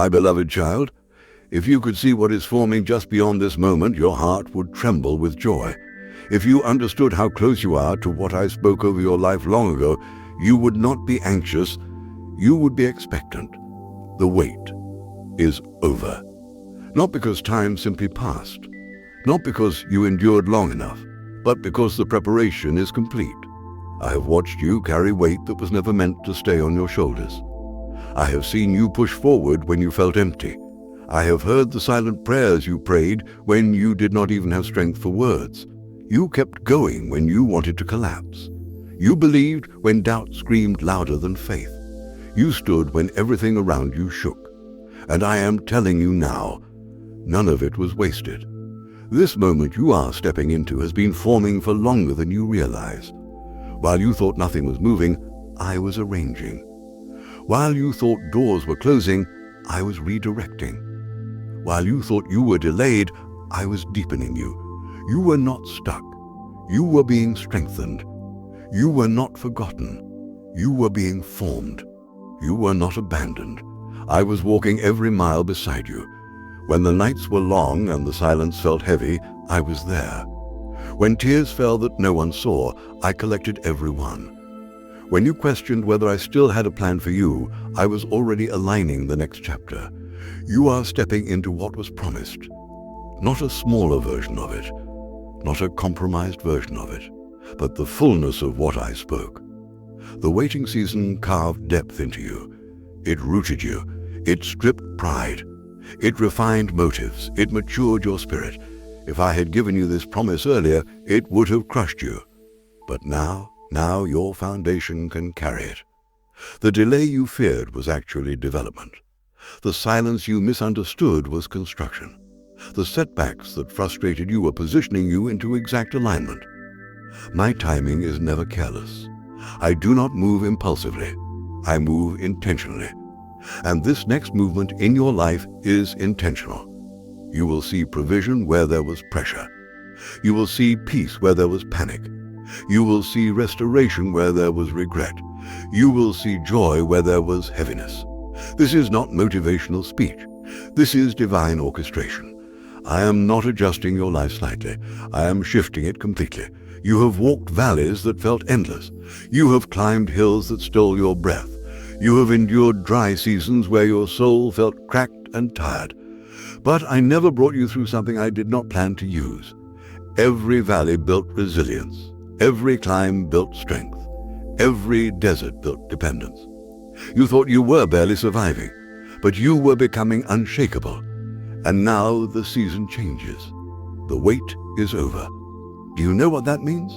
My beloved child, if you could see what is forming just beyond this moment, your heart would tremble with joy. If you understood how close you are to what I spoke over your life long ago, you would not be anxious, you would be expectant. The wait is over. Not because time simply passed, not because you endured long enough, but because the preparation is complete. I have watched you carry weight that was never meant to stay on your shoulders. I have seen you push forward when you felt empty. I have heard the silent prayers you prayed when you did not even have strength for words. You kept going when you wanted to collapse. You believed when doubt screamed louder than faith. You stood when everything around you shook. And I am telling you now, none of it was wasted. This moment you are stepping into has been forming for longer than you realize. While you thought nothing was moving, I was arranging. While you thought doors were closing, I was redirecting. While you thought you were delayed, I was deepening you. You were not stuck. You were being strengthened. You were not forgotten. You were being formed. You were not abandoned. I was walking every mile beside you. When the nights were long and the silence felt heavy, I was there. When tears fell that no one saw, I collected every one. When you questioned whether I still had a plan for you, I was already aligning the next chapter. You are stepping into what was promised. Not a smaller version of it, not a compromised version of it, but the fullness of what I spoke. The waiting season carved depth into you. It rooted you. It stripped pride. It refined motives. It matured your spirit. If I had given you this promise earlier, it would have crushed you. But now your foundation can carry it. The delay you feared was actually development. The silence you misunderstood was construction. The setbacks that frustrated you were positioning you into exact alignment. My timing is never careless. I do not move impulsively. I move intentionally. And this next movement in your life is intentional. You will see provision where there was pressure. You will see peace where there was panic. You will see restoration where there was regret. You will see joy where there was heaviness. This is not motivational speech. This is divine orchestration. I am not adjusting your life slightly. I am shifting it completely. You have walked valleys that felt endless. You have climbed hills that stole your breath. You have endured dry seasons where your soul felt cracked and tired. But I never brought you through something I did not plan to use. Every valley built resilience. Every climb built strength. Every desert built dependence. You thought you were barely surviving, but you were becoming unshakable. And now the season changes. The wait is over. Do you know what that means?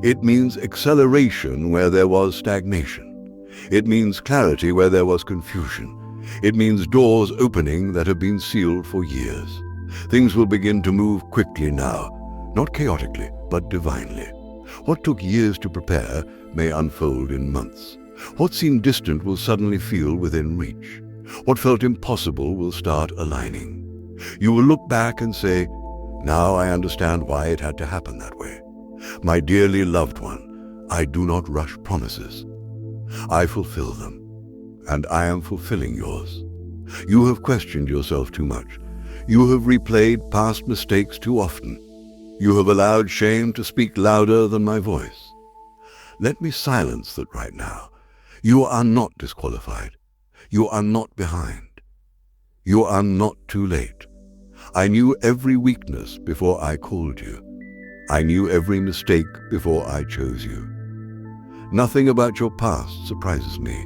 It means acceleration where there was stagnation. It means clarity where there was confusion. It means doors opening that have been sealed for years. Things will begin to move quickly now, not chaotically, but divinely. What took years to prepare may unfold in months. What seemed distant will suddenly feel within reach. What felt impossible will start aligning. You will look back and say, "Now I understand why it had to happen that way." My dearly loved one, I do not rush promises. I fulfill them, and I am fulfilling yours. You have questioned yourself too much. You have replayed past mistakes too often. You have allowed shame to speak louder than my voice. Let me silence that right now. You are not disqualified. You are not behind. You are not too late. I knew every weakness before I called you. I knew every mistake before I chose you. Nothing about your past surprises me,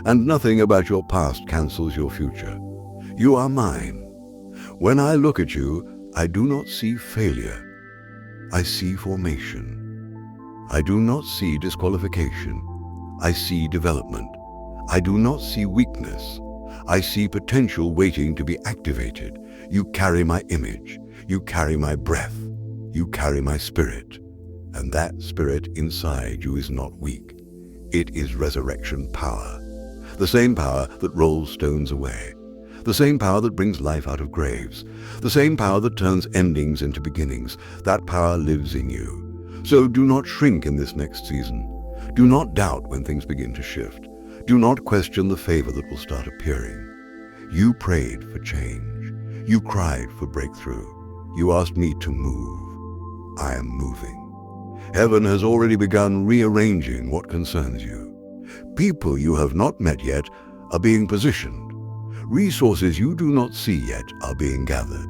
and nothing about your past cancels your future. You are mine. When I look at you, I do not see failure. I see formation. I do not see disqualification. I see development. I do not see weakness. I see potential waiting to be activated. You carry my image. You carry my breath. You carry my spirit. And that spirit inside you is not weak. It is resurrection power. The same power that rolls stones away. The same power that brings life out of graves. The same power that turns endings into beginnings. That power lives in you. So do not shrink in this next season. Do not doubt when things begin to shift. Do not question the favor that will start appearing. You prayed for change. You cried for breakthrough. You asked me to move. I am moving. Heaven has already begun rearranging what concerns you. People you have not met yet are being positioned. Resources you do not see yet are being gathered.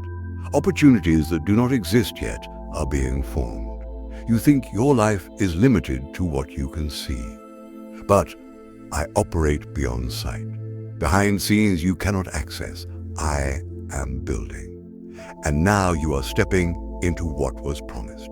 Opportunities that do not exist yet are being formed. You think your life is limited to what you can see. But I operate beyond sight. Behind scenes you cannot access. I am building. And now you are stepping into what was promised.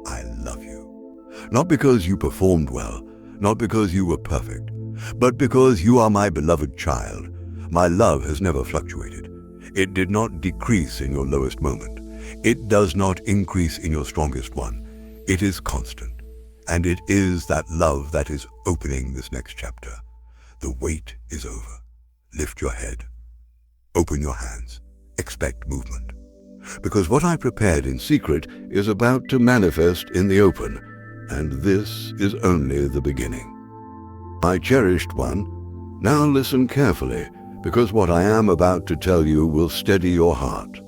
I love you. Not because you performed well, not because you were perfect, but because you are my beloved child. My love has never fluctuated. It did not decrease in your lowest moment. It does not increase in your strongest one. It is constant. And it is that love that is opening this next chapter. The wait is over. Lift your head. Open your hands. Expect movement. Because what I prepared in secret is about to manifest in the open, and this is only the beginning. My cherished one, now listen carefully, because what I am about to tell you will steady your heart.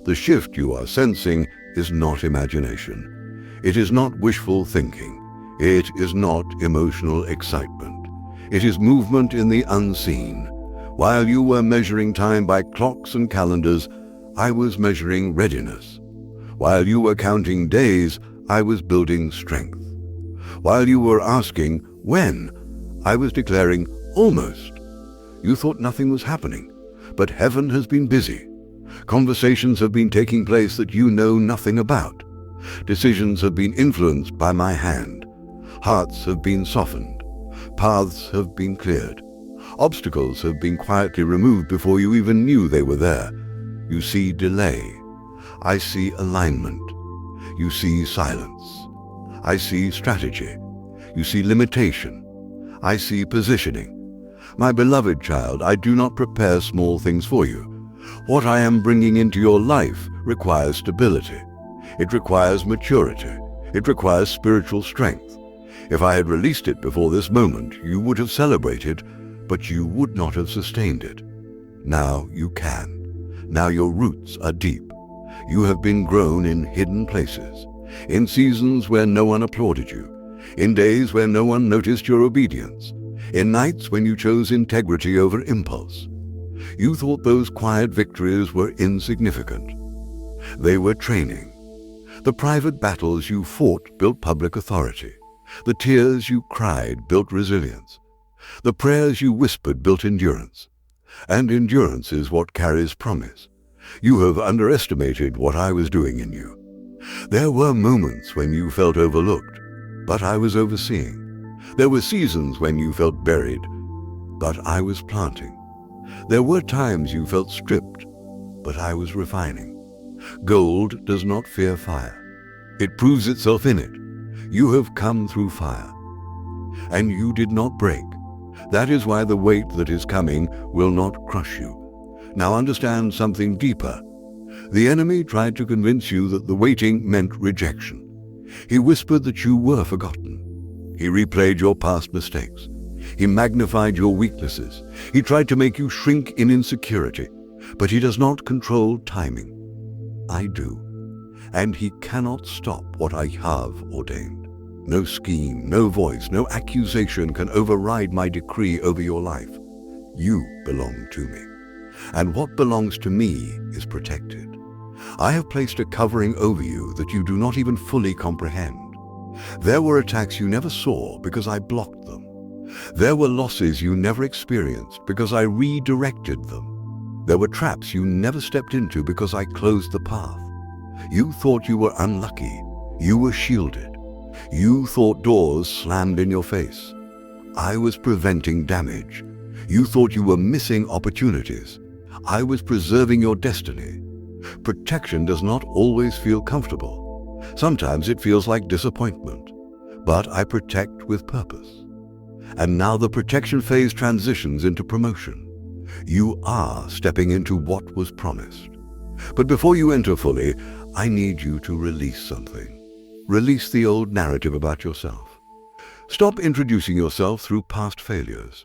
The shift you are sensing is not imagination. It is not wishful thinking. It is not emotional excitement. It is movement in the unseen. While you were measuring time by clocks and calendars, I was measuring readiness. While you were counting days, I was building strength. While you were asking when, I was declaring almost. You thought nothing was happening, but heaven has been busy. Conversations have been taking place that you know nothing about. Decisions have been influenced by my hand. Hearts have been softened. Paths have been cleared. Obstacles have been quietly removed before you even knew they were there. You see delay. I see alignment. You see silence. I see strategy. You see limitation. I see positioning. My beloved child, I do not prepare small things for you. What I am bringing into your life requires stability. It requires maturity. It requires spiritual strength. If I had released it before this moment, you would have celebrated, but you would not have sustained it. Now you can. Now your roots are deep. You have been grown in hidden places, in seasons where no one applauded you, in days where no one noticed your obedience, in nights when you chose integrity over impulse. You thought those quiet victories were insignificant. They were training. The private battles you fought built public authority. The tears you cried built resilience. The prayers you whispered built endurance. And endurance is what carries promise. You have underestimated what I was doing in you. There were moments when you felt overlooked, but I was overseeing. There were seasons when you felt buried, but I was planting. There were times you felt stripped, but I was refining. Gold does not fear fire. It proves itself in it. You have come through fire, and you did not break. That is why the weight that is coming will not crush you. Now understand something deeper. The enemy tried to convince you that the waiting meant rejection. He whispered that you were forgotten. He replayed your past mistakes. He magnified your weaknesses. He tried to make you shrink in insecurity. But he does not control timing. I do. And he cannot stop what I have ordained. No scheme, no voice, no accusation can override my decree over your life. You belong to me. And what belongs to me is protected. I have placed a covering over you that you do not even fully comprehend. There were attacks you never saw because I blocked them. There were losses you never experienced because I redirected them. There were traps you never stepped into because I closed the path. You thought you were unlucky. You were shielded. You thought doors slammed in your face. I was preventing damage. You thought you were missing opportunities. I was preserving your destiny. Protection does not always feel comfortable. Sometimes it feels like disappointment. But I protect with purpose. And now the protection phase transitions into promotion. You are stepping into what was promised. But before you enter fully, I need you to release something. Release the old narrative about yourself. Stop introducing yourself through past failures.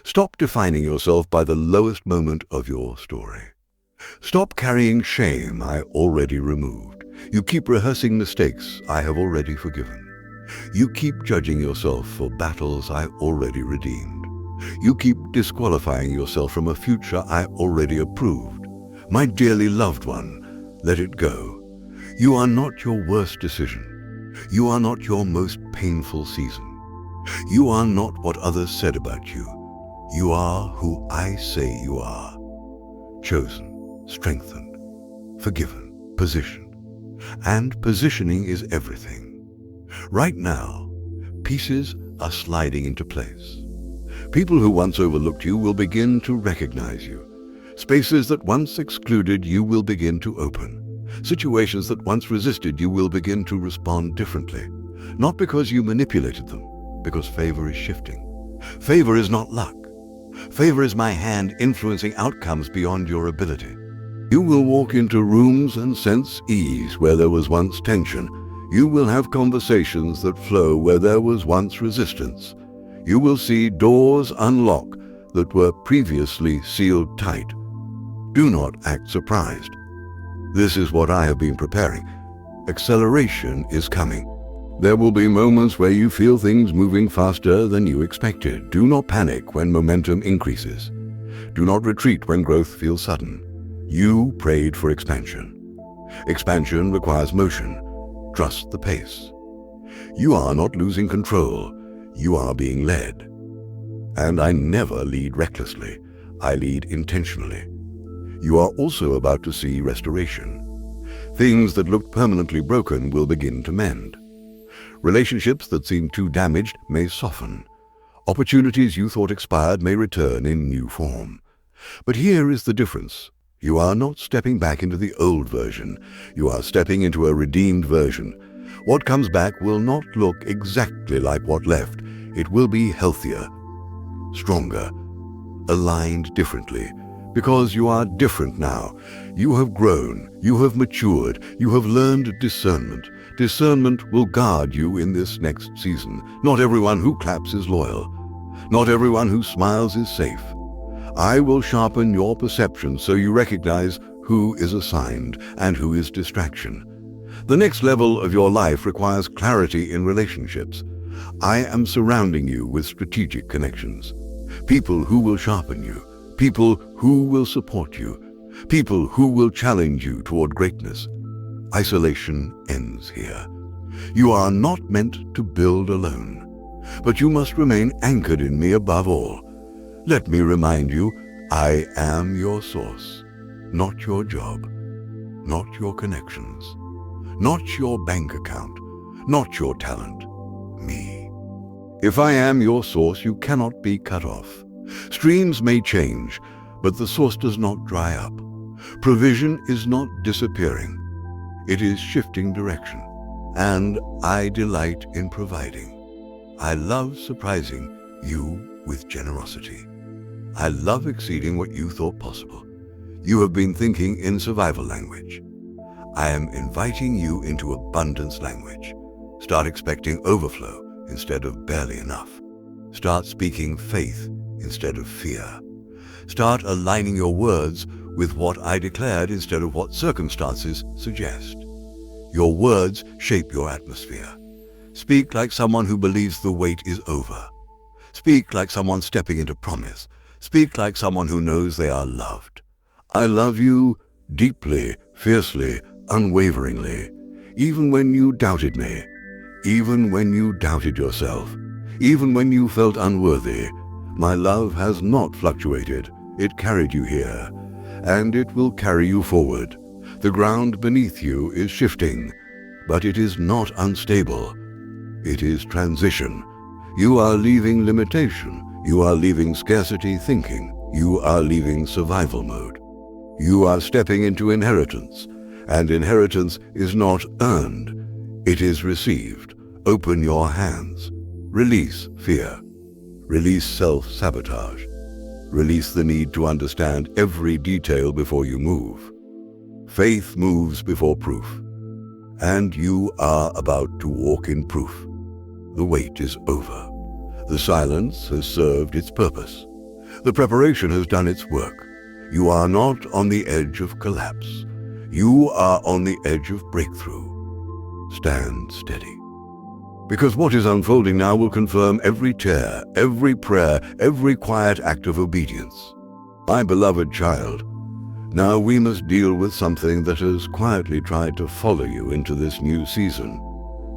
Stop defining yourself by the lowest moment of your story. Stop carrying shame I already removed. You keep rehearsing mistakes I have already forgiven. You keep judging yourself for battles I already redeemed. You keep disqualifying yourself from a future I already approved. My dearly loved one, let it go. You are not your worst decision. You are not your most painful season. You are not what others said about you. You are who I say you are. Chosen, strengthened, forgiven, positioned. And positioning is everything. Right now, pieces are sliding into place. People who once overlooked you will begin to recognize you. Spaces that once excluded you will begin to open. Situations that once resisted you will begin to respond differently. Not because you manipulated them, because favor is shifting. Favor is not luck. Favor is my hand influencing outcomes beyond your ability. You will walk into rooms and sense ease where there was once tension. You will have conversations that flow where there was once resistance. You will see doors unlock that were previously sealed tight. Do not act surprised. This is what I have been preparing. Acceleration is coming. There will be moments where you feel things moving faster than you expected. Do not panic when momentum increases. Do not retreat when growth feels sudden. You prayed for expansion. Expansion requires motion. Trust the pace. You are not losing control. You are being led. And I never lead recklessly. I lead intentionally. You are also about to see restoration. Things that looked permanently broken will begin to mend. Relationships that seemed too damaged may soften. Opportunities you thought expired may return in new form. But here is the difference. You are not stepping back into the old version. You are stepping into a redeemed version. What comes back will not look exactly like what left. It will be healthier, stronger, aligned differently. Because you are different now. You have grown, you have matured, you have learned discernment. Discernment will guard you in this next season. Not everyone who claps is loyal. Not everyone who smiles is safe. I will sharpen your perception so you recognize who is assigned and who is distraction. The next level of your life requires clarity in relationships. I am surrounding you with strategic connections. People who will sharpen you. People who will support you. People who will challenge you toward greatness. Isolation ends here. You are not meant to build alone, but you must remain anchored in me above all. Let me remind you, I am your source, not your job, not your connections, not your bank account, not your talent, me. If I am your source, you cannot be cut off. Streams may change, but the source does not dry up. Provision is not disappearing. It is shifting direction. And I delight in providing. I love surprising you with generosity. I love exceeding what you thought possible. You have been thinking in survival language. I am inviting you into abundance language. Start expecting overflow instead of barely enough. Start speaking faith instead of fear. Start aligning your words with what I declared instead of what circumstances suggest. Your words shape your atmosphere. Speak like someone who believes the wait is over. Speak like someone stepping into promise. Speak like someone who knows they are loved. I love you deeply, fiercely, unwaveringly, even when you doubted me, even when you doubted yourself, even when you felt unworthy. My love has not fluctuated. It carried you here, and it will carry you forward. The ground beneath you is shifting, but it is not unstable. It is transition. You are leaving limitation. You are leaving scarcity thinking. You are leaving survival mode. You are stepping into inheritance, and inheritance is not earned. It is received. Open your hands. Release fear. Release self-sabotage. Release the need to understand every detail before you move. Faith moves before proof, and you are about to walk in proof. The wait is over. The silence has served its purpose. The preparation has done its work. You are not on the edge of collapse. You are on the edge of breakthrough. Stand steady. Because what is unfolding now will confirm every tear, every prayer, every quiet act of obedience. My beloved child, now we must deal with something that has quietly tried to follow you into this new season.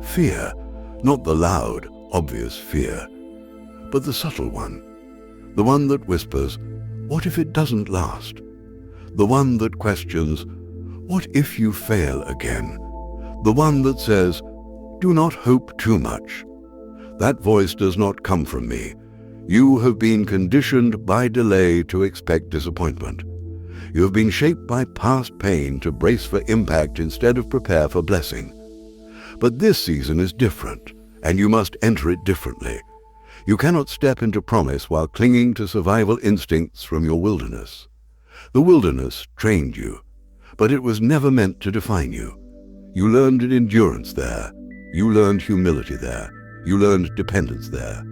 Fear, not the loud, obvious fear, but the subtle one. The one that whispers, what if it doesn't last? The one that questions, what if you fail again? The one that says, do not hope too much. That voice does not come from me. You have been conditioned by delay to expect disappointment. You have been shaped by past pain to brace for impact instead of prepare for blessing. But this season is different, and you must enter it differently. You cannot step into promise while clinging to survival instincts from your wilderness. The wilderness trained you, but it was never meant to define you. You learned endurance there. You learned humility there. You learned dependence there.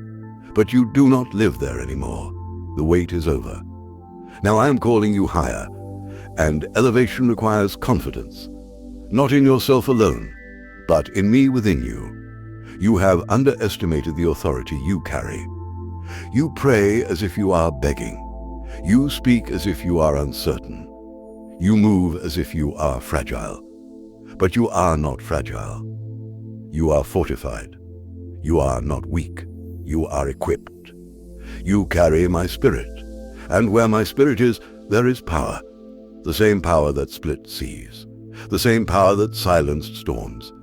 But you do not live there anymore. The wait is over. Now I am calling you higher, and elevation requires confidence, not in yourself alone, but in me within you. You have underestimated the authority you carry. You pray as if you are begging. You speak as if you are uncertain. You move as if you are fragile. But you are not fragile. You are fortified. You are not weak. You are equipped. You carry my spirit, and where my spirit is, there is power. The same power that split seas. The same power that silenced storms.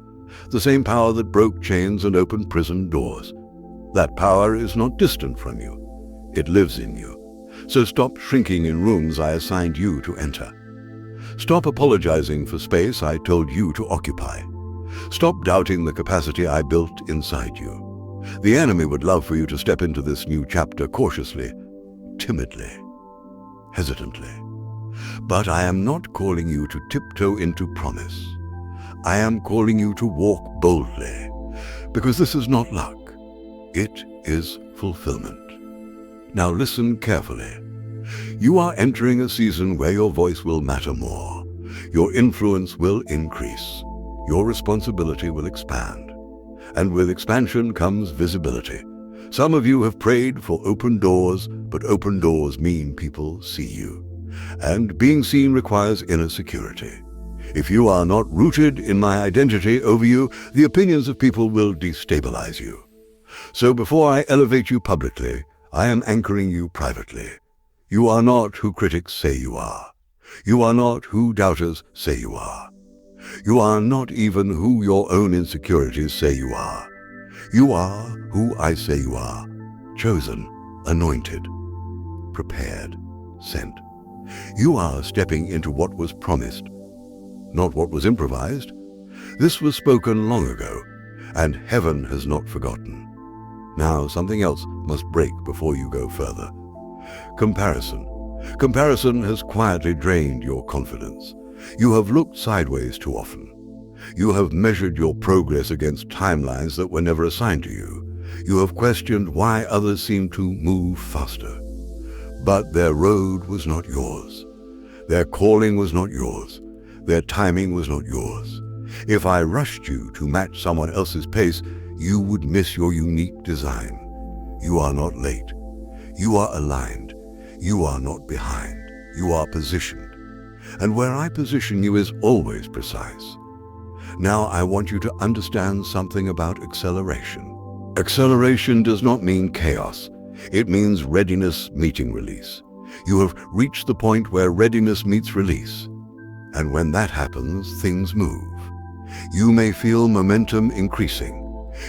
The same power that broke chains and opened prison doors. That power is not distant from you. It lives in you. So stop shrinking in rooms I assigned you to enter. Stop apologizing for space I told you to occupy. Stop doubting the capacity I built inside you. The enemy would love for you to step into this new chapter cautiously, timidly, hesitantly. But I am not calling you to tiptoe into promise. I am calling you to walk boldly, because this is not luck. It is fulfillment. Now listen carefully. You are entering a season where your voice will matter more. Your influence will increase. Your responsibility will expand. And with expansion comes visibility. Some of you have prayed for open doors, but open doors mean people see you. And being seen requires inner security. If you are not rooted in my identity over you, the opinions of people will destabilize you. So before I elevate you publicly, I am anchoring you privately. You are not who critics say you are. You are not who doubters say you are. You are not even who your own insecurities say you are. You are who I say you are. Chosen, anointed, prepared, sent. You are stepping into what was promised, not what was improvised. This was spoken long ago, and heaven has not forgotten. Now something else must break before you go further. Comparison. Comparison has quietly drained your confidence. You have looked sideways too often. You have measured your progress against timelines that were never assigned to you. You have questioned why others seem to move faster. But their road was not yours. Their calling was not yours. Their timing was not yours. If I rushed you to match someone else's pace, you would miss your unique design. You are not late. You are aligned. You are not behind. You are positioned. And where I position you is always precise. Now I want you to understand something about acceleration. Acceleration does not mean chaos. It means readiness meeting release. You have reached the point where readiness meets release. And when that happens, things move. You may feel momentum increasing.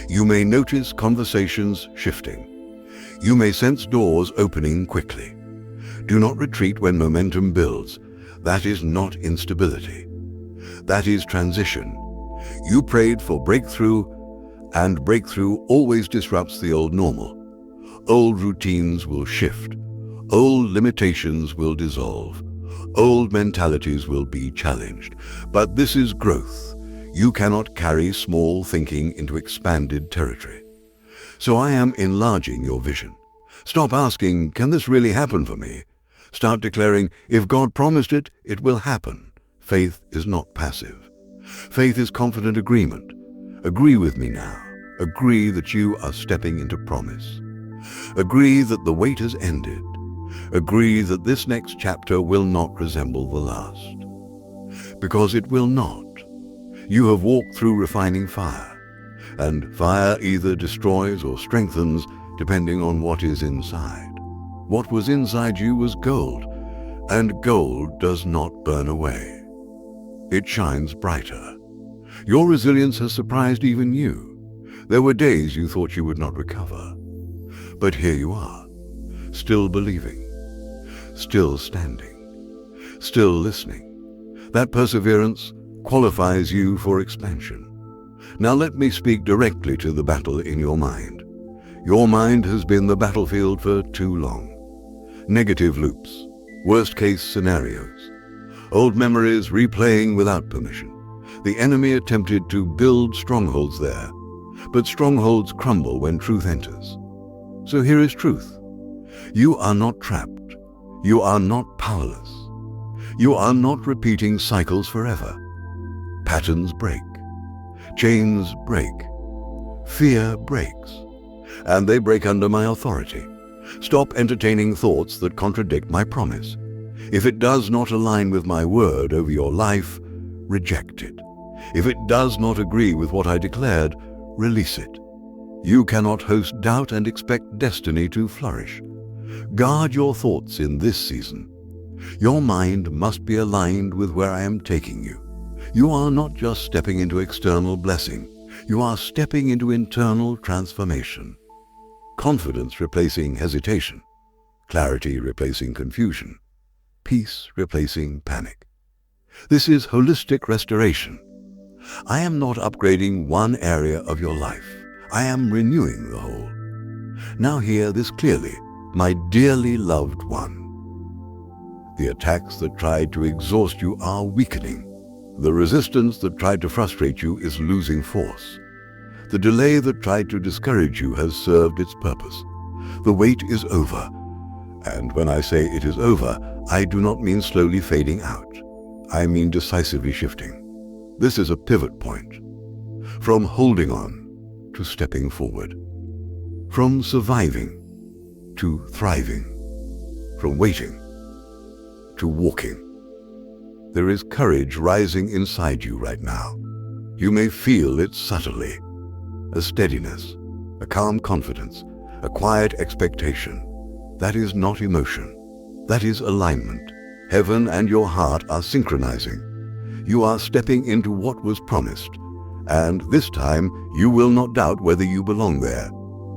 You may notice conversations shifting. You may sense doors opening quickly. Do not retreat when momentum builds. That is not instability. That is transition. You prayed for breakthrough, and breakthrough always disrupts the old normal. Old routines will shift. Old limitations will dissolve. Old mentalities will be challenged. But this is growth. You cannot carry small thinking into expanded territory. So I am enlarging your vision. Stop asking, can this really happen for me? Start declaring, if God promised it, it will happen. Faith is not passive. Faith is confident agreement. Agree with me now. Agree that you are stepping into promise. Agree that the wait has ended. Agree that this next chapter will not resemble the last. Because it will not. You have walked through refining fire, and fire either destroys or strengthens depending on what is inside. What was inside you was gold, and gold does not burn away. It shines brighter. Your resilience has surprised even you. There were days you thought you would not recover. But here you are, still believing, still standing, still listening. That perseverance qualifies you for expansion. Now let me speak directly to the battle in your mind. Your mind has been the battlefield for too long. Negative loops, worst-case scenarios, old memories replaying without permission. The enemy attempted to build strongholds there, but strongholds crumble when truth enters. So here is truth. You are not trapped. You are not powerless. You are not repeating cycles forever. Patterns break. Chains break. Fear breaks. And they break under my authority. Stop entertaining thoughts that contradict my promise. If it does not align with my word over your life, reject it. If it does not agree with what I declared, release it. You cannot host doubt and expect destiny to flourish. Guard your thoughts in this season. Your mind must be aligned with where I am taking you. You are not just stepping into external blessing. You are stepping into internal transformation. Confidence replacing hesitation. Clarity replacing confusion. Peace replacing panic. This is holistic restoration. I am not upgrading one area of your life. I am renewing the whole. Now hear this clearly, my dearly loved one. The attacks that tried to exhaust you are weakening. The resistance that tried to frustrate you is losing force. The delay that tried to discourage you has served its purpose. The wait is over. And when I say it is over, I do not mean slowly fading out. I mean decisively shifting. This is a pivot point. From holding on to stepping forward. From surviving to thriving. From waiting to walking. There is courage rising inside you right now. You may feel it subtly. A steadiness, a calm confidence, a quiet expectation. That is not emotion. That is alignment. Heaven and your heart are synchronizing. You are stepping into what was promised. And this time, you will not doubt whether you belong there.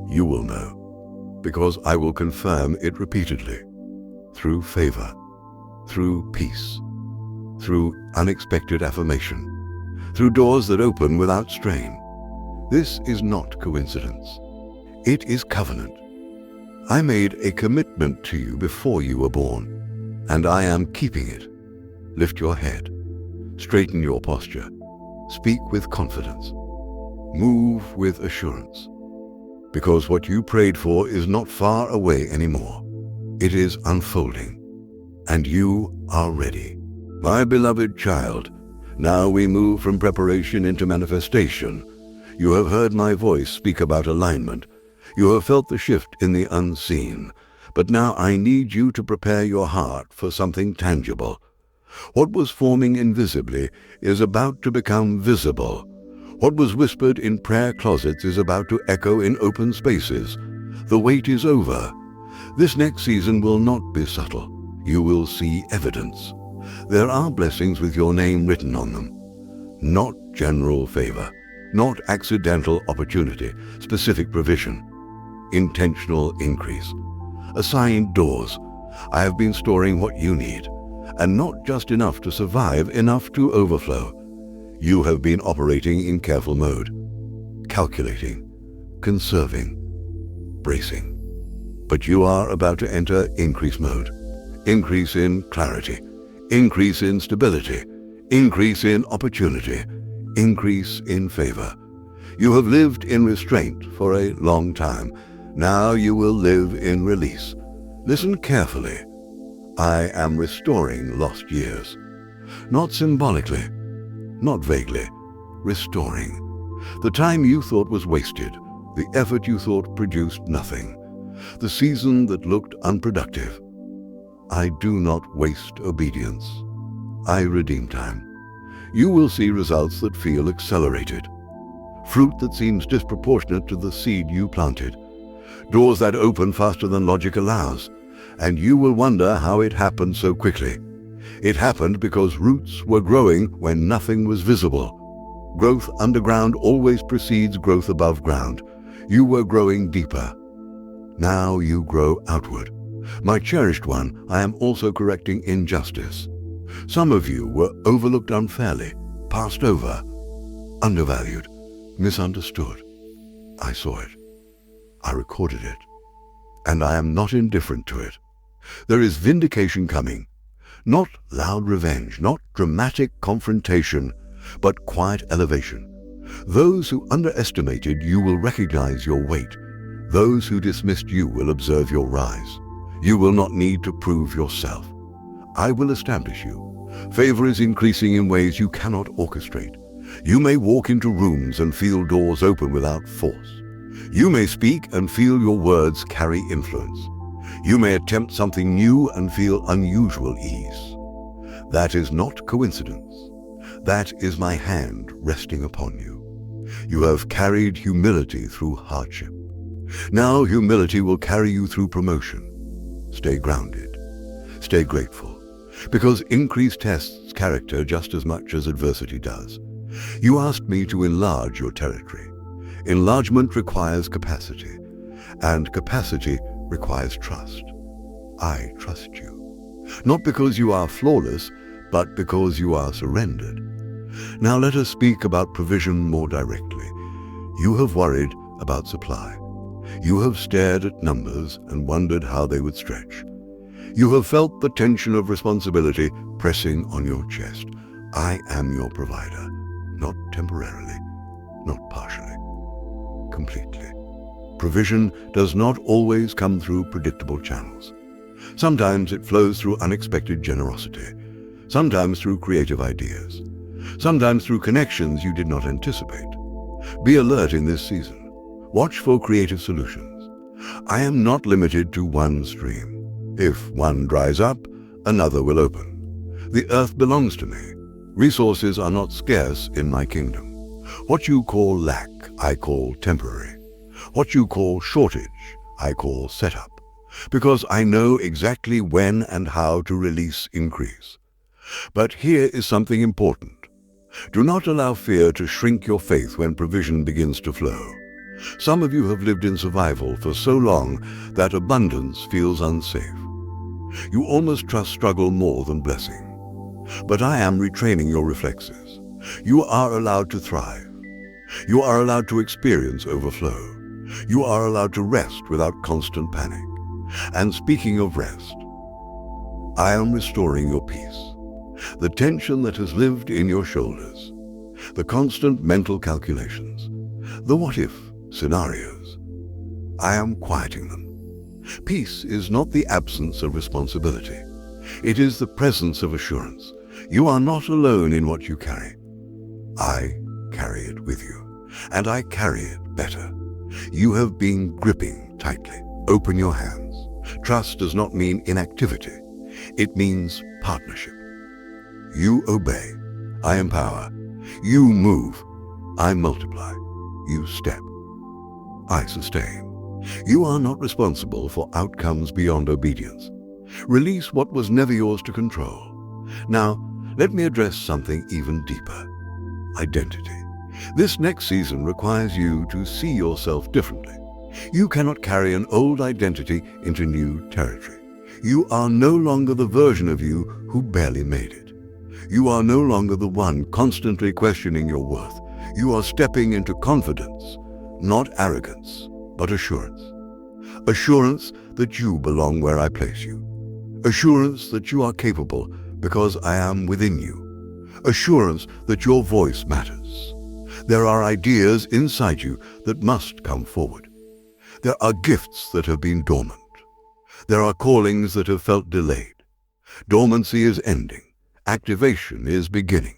You will know. Because I will confirm it repeatedly. Through favor. Through peace. Through unexpected affirmation. Through doors that open without strain. This is not coincidence. It is covenant. I made a commitment to you before you were born, and I am keeping it. Lift your head. Straighten your posture. Speak with confidence. Move with assurance. Because what you prayed for is not far away anymore. It is unfolding, and you are ready. My beloved child, now we move from preparation into manifestation. You have heard my voice speak about alignment. You have felt the shift in the unseen. But now I need you to prepare your heart for something tangible. What was forming invisibly is about to become visible. What was whispered in prayer closets is about to echo in open spaces. The wait is over. This next season will not be subtle. You will see evidence. There are blessings with your name written on them. Not general favor. Not accidental opportunity, specific provision, intentional increase. Assigned doors. I have been storing what you need, and not just enough to survive, enough to overflow. You have been operating in careful mode, calculating, conserving, bracing. But you are about to enter increase mode. Increase in clarity, increase in stability, increase in opportunity, increase in favor. You have lived in restraint for a long time, Now you will live in release. Listen carefully. I am restoring lost years. Not symbolically, not vaguely, restoring. The time you thought was wasted, the effort you thought produced nothing, the season that looked unproductive. I do not waste obedience. I redeem time. You will see results that feel accelerated. Fruit that seems disproportionate to the seed you planted. Doors that open faster than logic allows. And you will wonder how it happened so quickly. It happened because roots were growing when nothing was visible. Growth underground always precedes growth above ground. You were growing deeper. Now you grow outward. My cherished one, I am also correcting injustice. Some of you were overlooked unfairly, passed over, undervalued, misunderstood. I saw it. I recorded it. And I am not indifferent to it. There is vindication coming. Not loud revenge, not dramatic confrontation, but quiet elevation. Those who underestimated you will recognize your weight. Those who dismissed you will observe your rise. You will not need to prove yourself. I will establish you. Favor is increasing in ways you cannot orchestrate. You may walk into rooms and feel doors open without force. You may speak and feel your words carry influence. You may attempt something new and feel unusual ease. That is not coincidence. That is my hand resting upon you. You have carried humility through hardship. Now humility will carry you through promotion. Stay grounded. Stay grateful. Because increase tests character just as much as adversity does. You asked me to enlarge your territory. Enlargement requires capacity, and capacity requires trust. I trust you. Not because you are flawless, but because you are surrendered. Now let us speak about provision more directly. You have worried about supply. You have stared at numbers and wondered how they would stretch. You have felt the tension of responsibility pressing on your chest. I am your provider, not temporarily, not partially, completely. Provision does not always come through predictable channels. Sometimes it flows through unexpected generosity, sometimes through creative ideas, sometimes through connections you did not anticipate. Be alert in this season. Watch for creative solutions. I am not limited to one stream. If one dries up, another will open. The earth belongs to me. Resources are not scarce in my kingdom. What you call lack, I call temporary. What you call shortage, I call setup. Because I know exactly when and how to release increase. But here is something important. Do not allow fear to shrink your faith when provision begins to flow. Some of you have lived in survival for so long that abundance feels unsafe. You almost trust struggle more than blessing. But I am retraining your reflexes. You are allowed to thrive. You are allowed to experience overflow. You are allowed to rest without constant panic. And speaking of rest, I am restoring your peace. The tension that has lived in your shoulders, the constant mental calculations, the what-if scenarios, I am quieting them. Peace is not the absence of responsibility. It is the presence of assurance. You are not alone in what you carry. I carry it with you, and I carry it better. You have been gripping tightly. Open your hands. Trust does not mean inactivity. It means partnership. You obey. I empower. You move. I multiply. You step. I sustain. You are not responsible for outcomes beyond obedience. Release what was never yours to control. Now, let me address something even deeper. Identity. This next season requires you to see yourself differently. You cannot carry an old identity into new territory. You are no longer the version of you who barely made it. You are no longer the one constantly questioning your worth. You are stepping into confidence, not arrogance, but assurance. Assurance that you belong where I place you. Assurance that you are capable because I am within you. Assurance that your voice matters. There are ideas inside you that must come forward. There are gifts that have been dormant. There are callings that have felt delayed. Dormancy is ending. Activation is beginning.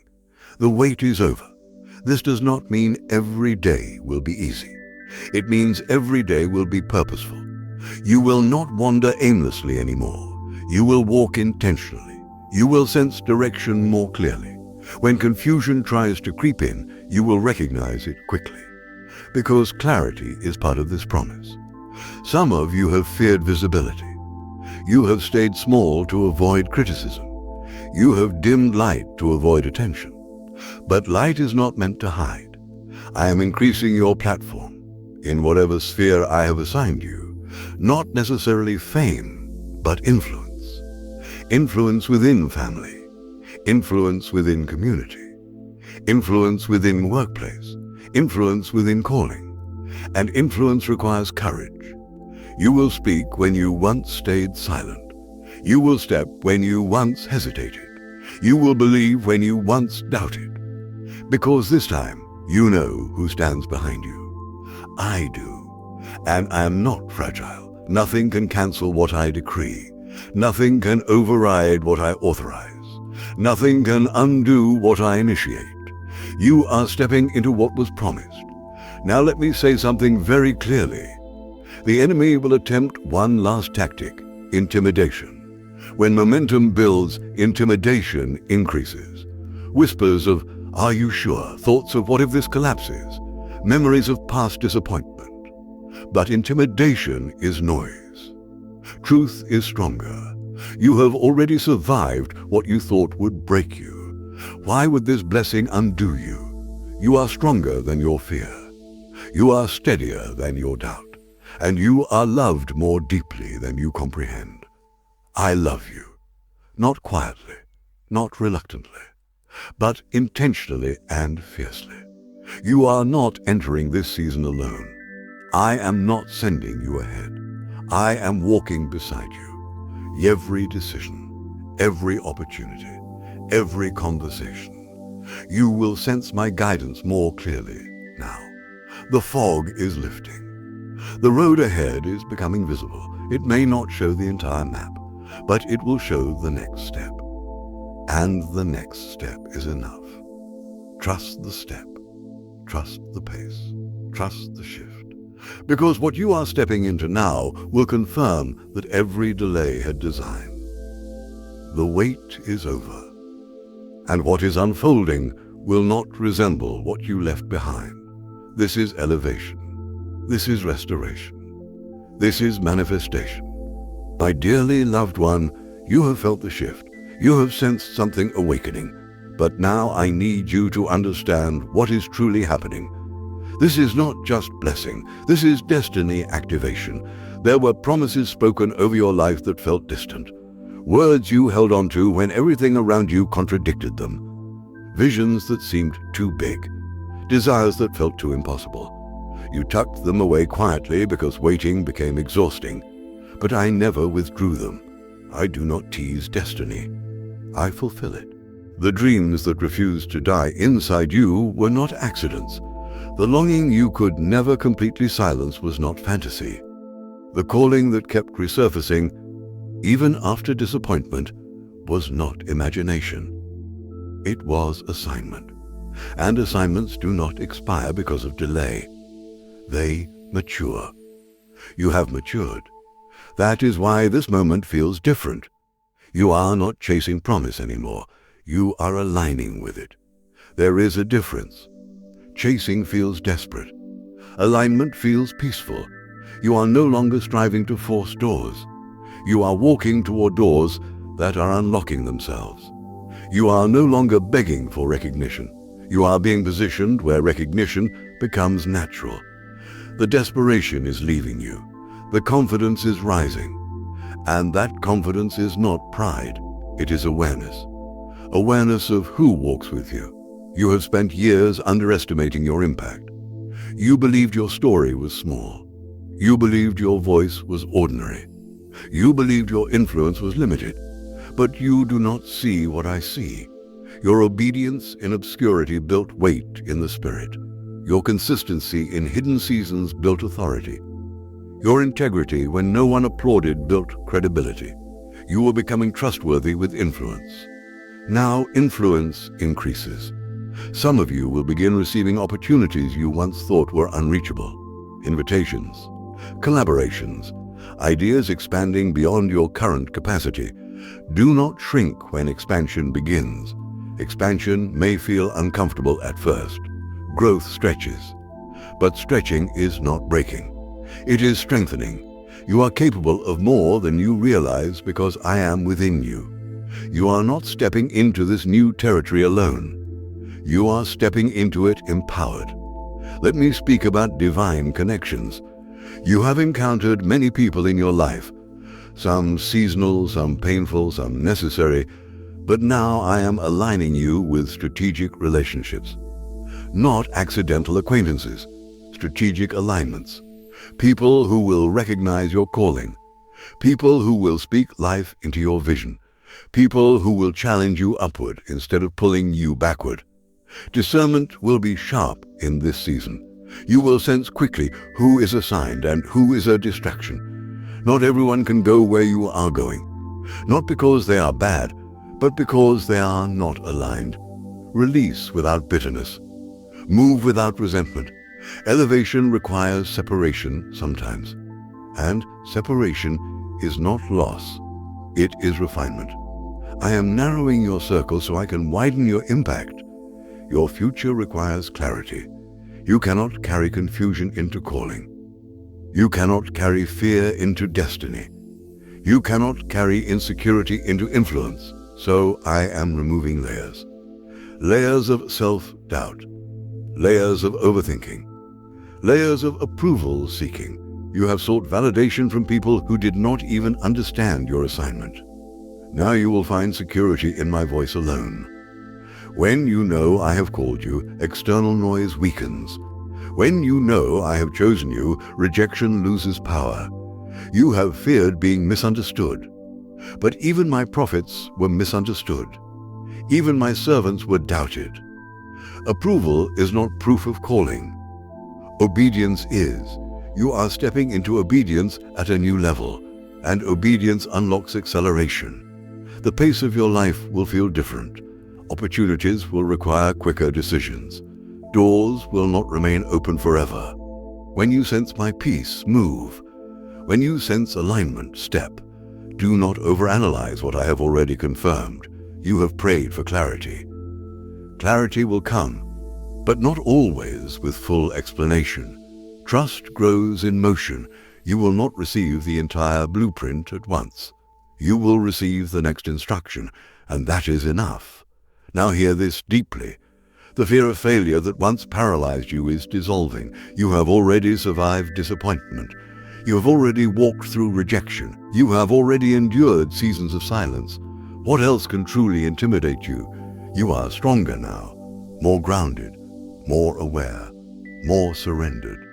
The wait is over. This does not mean every day will be easy. It means every day will be purposeful. You will not wander aimlessly anymore. You will walk intentionally. You will sense direction more clearly. When confusion tries to creep in, you will recognize it quickly. Because clarity is part of this promise. Some of you have feared visibility. You have stayed small to avoid criticism. You have dimmed light to avoid attention. But light is not meant to hide. I am increasing your platform in whatever sphere I have assigned you, not necessarily fame, but influence. Influence within family, influence within community, influence within workplace, influence within calling. And influence requires courage. You will speak when you once stayed silent. You will step when you once hesitated. You will believe when you once doubted. Because this time, you know who stands behind you. I do. And I am not fragile. Nothing can cancel what I decree. Nothing can override what I authorize. Nothing can undo what I initiate. You are stepping into what was promised. Now let me say something very clearly. The enemy will attempt one last tactic, intimidation. When momentum builds, intimidation increases. Whispers of, "Are you sure?" Thoughts of, "What if this collapses?" Memories of past disappointment. But intimidation is noise. Truth is stronger. You have already survived what you thought would break you. Why would this blessing undo you? You are stronger than your fear. You are steadier than your doubt. And you are loved more deeply than you comprehend. I love you. Not quietly, not reluctantly, but intentionally and fiercely. You are not entering this season alone. I am not sending you ahead. I am walking beside you. Every decision, every opportunity, every conversation. You will sense my guidance more clearly now. The fog is lifting. The road ahead is becoming visible. It may not show the entire map, but it will show the next step. And the next step is enough. Trust the step. Trust the pace. Trust the shift. Because what you are stepping into now will confirm that every delay had design. The wait is over. And what is unfolding will not resemble what you left behind. This is elevation. This is restoration. This is manifestation. My dearly loved one, you have felt the shift. You have sensed something awakening. But now I need you to understand what is truly happening. This is not just blessing. This is destiny activation. There were promises spoken over your life that felt distant. Words you held on to when everything around you contradicted them. Visions that seemed too big. Desires that felt too impossible. You tucked them away quietly because waiting became exhausting. But I never withdrew them. I do not tease destiny. I fulfill it. The dreams that refused to die inside you were not accidents. The longing you could never completely silence was not fantasy. The calling that kept resurfacing, even after disappointment, was not imagination. It was assignment. And assignments do not expire because of delay. They mature. You have matured. That is why this moment feels different. You are not chasing promise anymore. You are aligning with it. There is a difference. Chasing feels desperate. Alignment feels peaceful. You are no longer striving to force doors. You are walking toward doors that are unlocking themselves. You are no longer begging for recognition. You are being positioned where recognition becomes natural. The desperation is leaving you. The confidence is rising. And that confidence is not pride. It is awareness. Awareness of who walks with you. You have spent years underestimating your impact. You believed your story was small. You believed your voice was ordinary. You believed your influence was limited. But you do not see what I see. Your obedience in obscurity built weight in the spirit. Your consistency in hidden seasons built authority. Your integrity, when no one applauded, built credibility. You were becoming trustworthy with influence. Now influence increases. Some of you will begin receiving opportunities you once thought were unreachable. Invitations, collaborations, ideas expanding beyond your current capacity. Do not shrink when expansion begins. Expansion may feel uncomfortable at first. Growth stretches. But stretching is not breaking. It is strengthening. You are capable of more than you realize because I am within you. You are not stepping into this new territory alone. You are stepping into it empowered. Let me speak about divine connections. You have encountered many people in your life, some seasonal, some painful, some necessary, but now I am aligning you with strategic relationships. Not accidental acquaintances, strategic alignments. People who will recognize your calling. People who will speak life into your vision. People who will challenge you upward instead of pulling you backward. Discernment will be sharp in this season. You will sense quickly who is assigned and who is a distraction. Not everyone can go where you are going. Not because they are bad, but because they are not aligned. Release without bitterness. Move without resentment. Elevation requires separation sometimes. And separation is not loss. It is refinement. I am narrowing your circle so I can widen your impact. Your future requires clarity. You cannot carry confusion into calling. You cannot carry fear into destiny. You cannot carry insecurity into influence. So I am removing layers. Layers of self-doubt. Layers of overthinking. Layers of approval seeking. You have sought validation from people who did not even understand your assignment. Now you will find security in my voice alone. When you know I have called you, external noise weakens. When you know I have chosen you, rejection loses power. You have feared being misunderstood. But even my prophets were misunderstood. Even my servants were doubted. Approval is not proof of calling. Obedience is. You are stepping into obedience at a new level, and obedience unlocks acceleration. The pace of your life will feel different. Opportunities will require quicker decisions. Doors will not remain open forever. When you sense my peace, move. When you sense alignment, step. Do not overanalyze what I have already confirmed. You have prayed for clarity. Clarity will come, but not always with full explanation. Trust grows in motion. You will not receive the entire blueprint at once. You will receive the next instruction, and that is enough. Now hear this deeply. The fear of failure that once paralyzed you is dissolving. You have already survived disappointment. You have already walked through rejection. You have already endured seasons of silence. What else can truly intimidate you? You are stronger now, more grounded, more aware, more surrendered.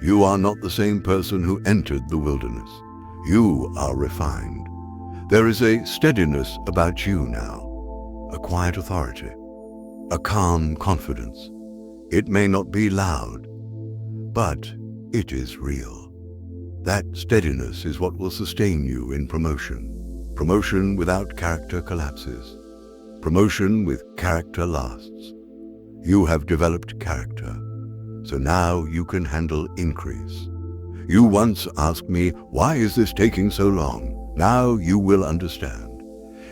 You are not the same person who entered the wilderness. You are refined. There is a steadiness about you now, a quiet authority, a calm confidence. It may not be loud, but it is real. That steadiness is what will sustain you in promotion. Promotion without character collapses. Promotion with character lasts. You have developed character, so now you can handle increase. You once asked me, why is this taking so long? Now you will understand.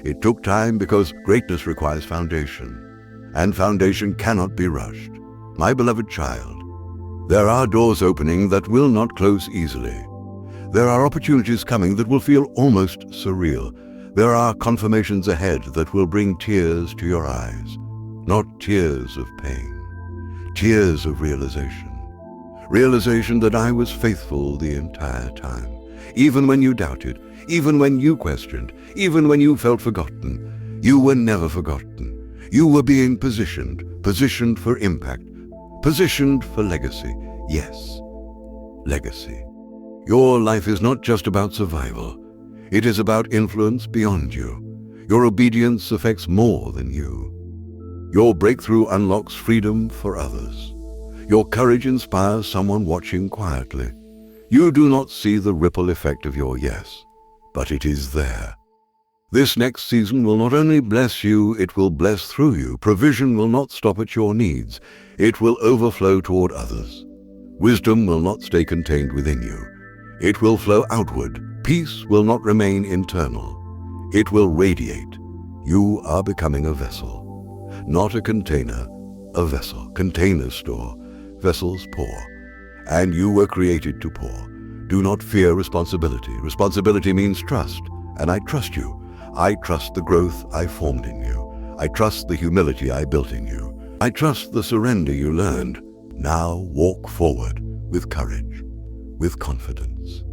It took time because greatness requires foundation, and foundation cannot be rushed. My beloved child, there are doors opening that will not close easily. There are opportunities coming that will feel almost surreal. There are confirmations ahead that will bring tears to your eyes. Not tears of pain, tears of realization. Realization that I was faithful the entire time. Even when you doubted, even when you questioned, even when you felt forgotten, you were never forgotten. You were being positioned for impact, positioned for legacy. Yes, legacy. Your life is not just about survival. It is about influence beyond you. Your obedience affects more than you. Your breakthrough unlocks freedom for others. Your courage inspires someone watching quietly. You do not see the ripple effect of your yes, but it is there. This next season will not only bless you, it will bless through you. Provision will not stop at your needs. It will overflow toward others. Wisdom will not stay contained within you. It will flow outward. Peace will not remain internal. It will radiate. You are becoming a vessel, not a container, a vessel. Containers store, vessels pour. And you were created to pour. Do not fear responsibility. Responsibility means trust, and I trust you. I trust the growth I formed in you. I trust the humility I built in you. I trust the surrender you learned. Now walk forward with courage, with confidence,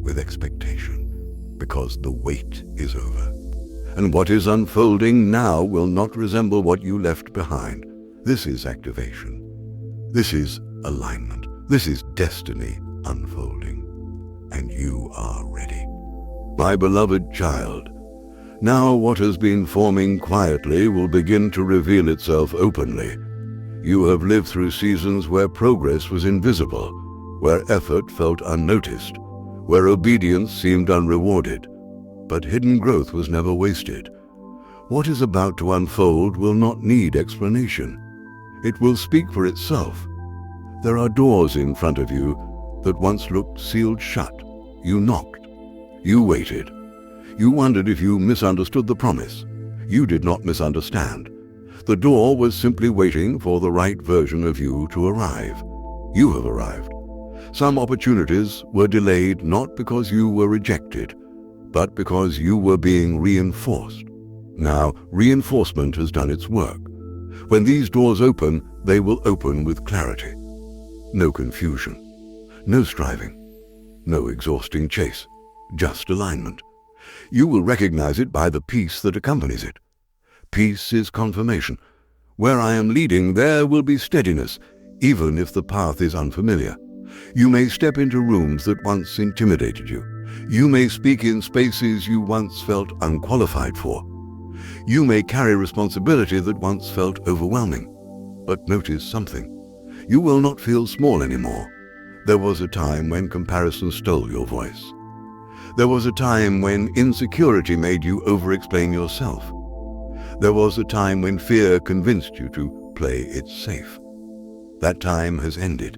with expectation, because the wait is over. And what is unfolding now will not resemble what you left behind. This is activation. This is alignment. This is destiny unfolding. And you are ready. My beloved child, now what has been forming quietly will begin to reveal itself openly. You have lived through seasons where progress was invisible, where effort felt unnoticed, where obedience seemed unrewarded. But hidden growth was never wasted. What is about to unfold will not need explanation. It will speak for itself. There are doors in front of you that once looked sealed shut. You knocked. You waited. You wondered if you misunderstood the promise. You did not misunderstand. The door was simply waiting for the right version of you to arrive. You have arrived. Some opportunities were delayed not because you were rejected, but because you were being reinforced. Now, reinforcement has done its work. When these doors open, they will open with clarity. No confusion, no striving, no exhausting chase, just alignment. You will recognize it by the peace that accompanies it. Peace is confirmation. Where I am leading, there will be steadiness, even if the path is unfamiliar. You may step into rooms that once intimidated you. You may speak in spaces you once felt unqualified for. You may carry responsibility that once felt overwhelming. But notice something. You will not feel small anymore. There was a time when comparison stole your voice. There was a time when insecurity made you over-explain yourself. There was a time when fear convinced you to play it safe. That time has ended.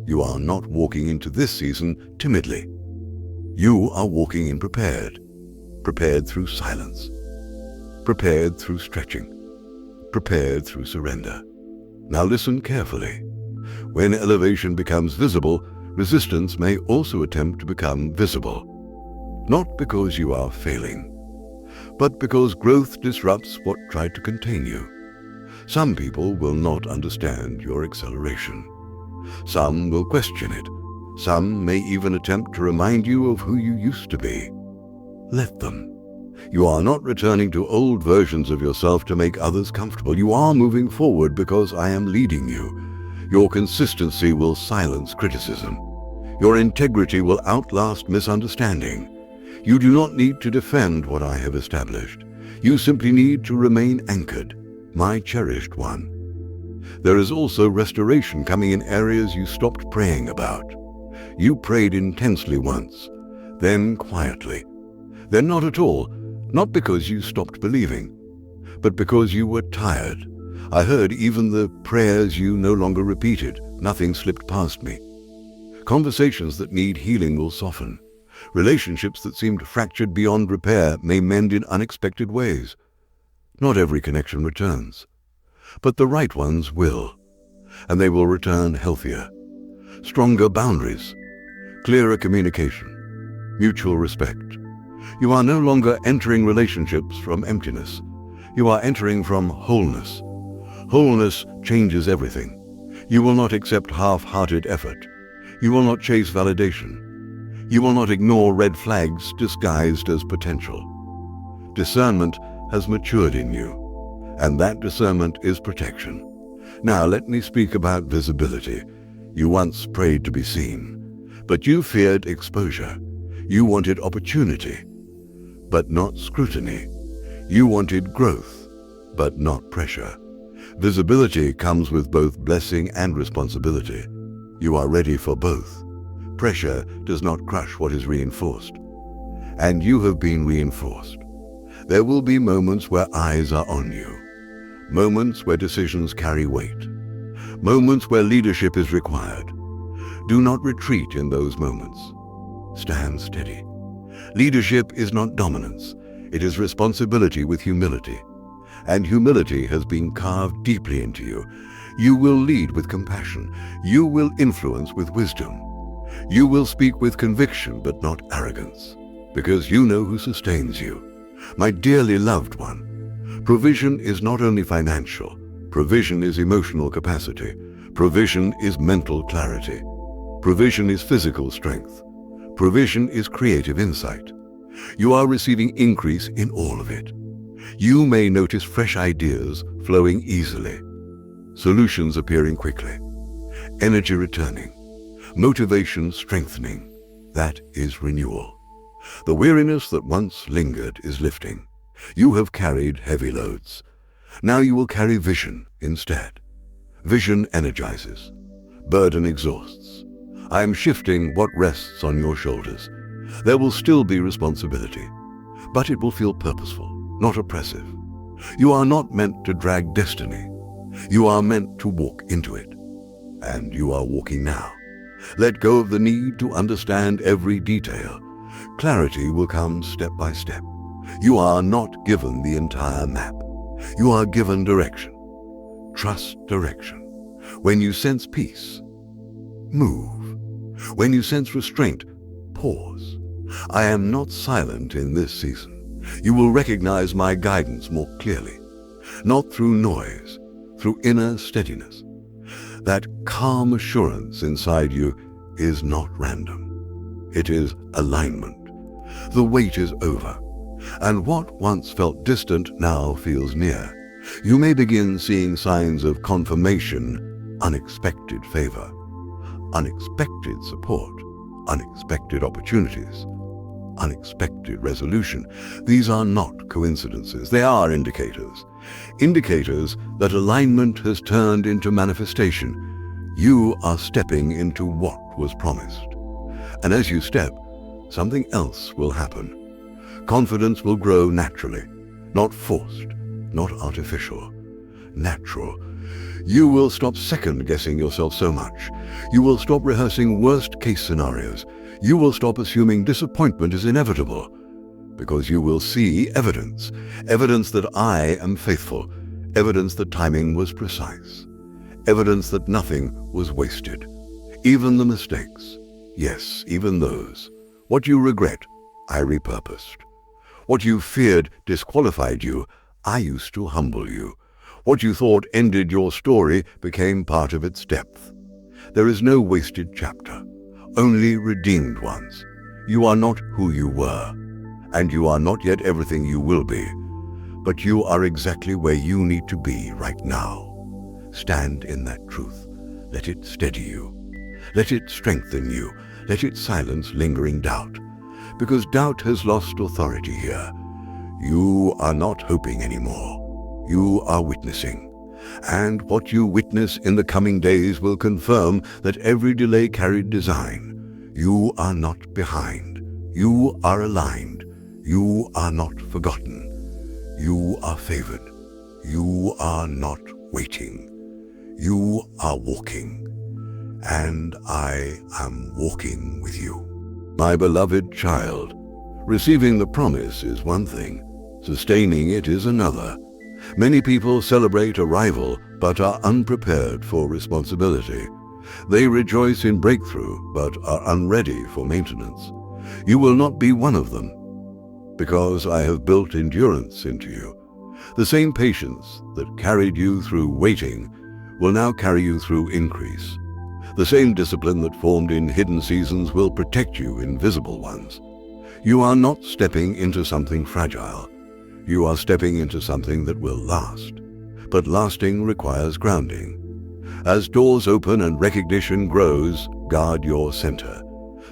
You are not walking into this season timidly. You are walking in prepared. Prepared through silence. Prepared through stretching. Prepared through surrender. Now listen carefully. When elevation becomes visible, resistance may also attempt to become visible. Not because you are failing, but because growth disrupts what tried to contain you. Some people will not understand your acceleration. Some will question it. Some may even attempt to remind you of who you used to be. Let them. You are not returning to old versions of yourself to make others comfortable. You are moving forward because I am leading you. Your consistency will silence criticism. Your integrity will outlast misunderstanding. You do not need to defend what I have established. You simply need to remain anchored, my cherished one. There is also restoration coming in areas you stopped praying about. You prayed intensely once, then quietly, then not at all, not because you stopped believing, but because you were tired. I heard even the prayers you no longer repeated. Nothing slipped past me. Conversations that need healing will soften. Relationships that seemed fractured beyond repair may mend in unexpected ways. Not every connection returns, but the right ones will, and they will return healthier. Stronger boundaries, clearer communication, mutual respect. You are no longer entering relationships from emptiness. You are entering from wholeness. Wholeness changes everything. You will not accept half-hearted effort. You will not chase validation. You will not ignore red flags disguised as potential. Discernment has matured in you, and that discernment is protection. Now let me speak about visibility. You once prayed to be seen, but you feared exposure. You wanted opportunity, but not scrutiny. You wanted growth, but not pressure. Visibility comes with both blessing and responsibility. You are ready for both. pressure does not crush what is reinforced. And you have been reinforced. There will be moments where eyes are on you, moments where decisions carry weight, moments where leadership is required. Do not retreat in those moments. Stand steady. Leadership is not dominance. It is responsibility with humility. And humility has been carved deeply into you. You will lead with compassion. You will influence with wisdom. You will speak with conviction but not arrogance, because you know who sustains you. My dearly loved one, provision is not only financial. Provision is emotional capacity. Provision is mental clarity. Provision is physical strength. Provision is creative insight. You are receiving increase in all of it. You may notice fresh ideas flowing easily, solutions appearing quickly, energy returning, motivation strengthening. That is renewal. The weariness that once lingered is lifting. You have carried heavy loads. Now you will carry vision instead. Vision energizes. Burden exhausts. I am shifting what rests on your shoulders. There will still be responsibility, but it will feel purposeful, not oppressive. You are not meant to drag destiny. You are meant to walk into it. And you are walking now. Let go of the need to understand every detail. Clarity will come step by step. You are not given the entire map. You are given direction. Trust direction. When you sense peace, move. When you sense restraint, pause. I am not silent in this season. You will recognize my guidance more clearly, not through noise, through inner steadiness. That calm assurance inside you is not random. It is alignment. The wait is over, and what once felt distant now feels near. You may begin seeing signs of confirmation, unexpected favor, unexpected support, unexpected opportunities, unexpected resolution. These are not coincidences. They are indicators. Indicators that alignment has turned into manifestation. You are stepping into what was promised. And as you step, something else will happen. Confidence will grow naturally, not forced, not artificial, natural. You will stop second-guessing yourself so much. You will stop rehearsing worst-case scenarios. You will stop assuming disappointment is inevitable, because you will see evidence. Evidence that I am faithful. Evidence that timing was precise. Evidence that nothing was wasted. Even the mistakes. Yes, even those. What you regret, I repurposed. What you feared disqualified you, I used to humble you. What you thought ended your story became part of its depth. There is no wasted chapter, only redeemed ones. You are not who you were, and you are not yet everything you will be, but you are exactly where you need to be right now. Stand in that truth. Let it steady you. Let it strengthen you. Let it silence lingering doubt, because doubt has lost authority here. You are not hoping anymore. You are witnessing. And what you witness in the coming days will confirm that every delay carried design. You are not behind. You are aligned. You are not forgotten. You are favored. You are not waiting. You are walking. And I am walking with you. My beloved child, receiving the promise is one thing. Sustaining it is another. Many people celebrate arrival but are unprepared for responsibility. They rejoice in breakthrough but are unready for maintenance. You will not be one of them, because I have built endurance into you. The same patience that carried you through waiting will now carry you through increase. The same discipline that formed in hidden seasons will protect you in visible ones. You are not stepping into something fragile. You are stepping into something that will last. But lasting requires grounding. As doors open and recognition grows, guard your center.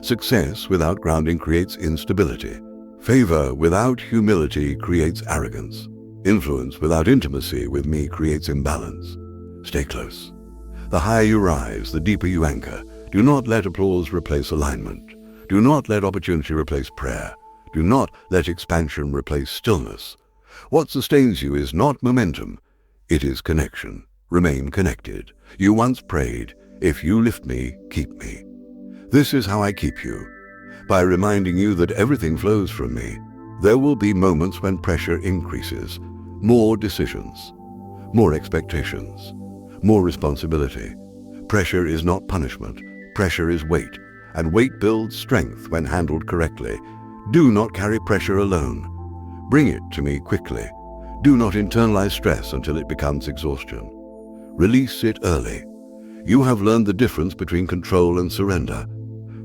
Success without grounding creates instability. Favor without humility creates arrogance. Influence without intimacy with me creates imbalance. Stay close. The higher you rise, the deeper you anchor. Do not let applause replace alignment. Do not let opportunity replace prayer. Do not let expansion replace stillness. What sustains you is not momentum. It is connection. Remain connected. You once prayed, "If you lift me, keep me." This is how I keep you. By reminding you that everything flows from me. There will be moments when pressure increases. More decisions. More expectations. More responsibility. Pressure is not punishment. Pressure is weight. And weight builds strength when handled correctly. Do not carry pressure alone. Bring it to me quickly. Do not internalize stress until it becomes exhaustion. Release it early. You have learned the difference between control and surrender.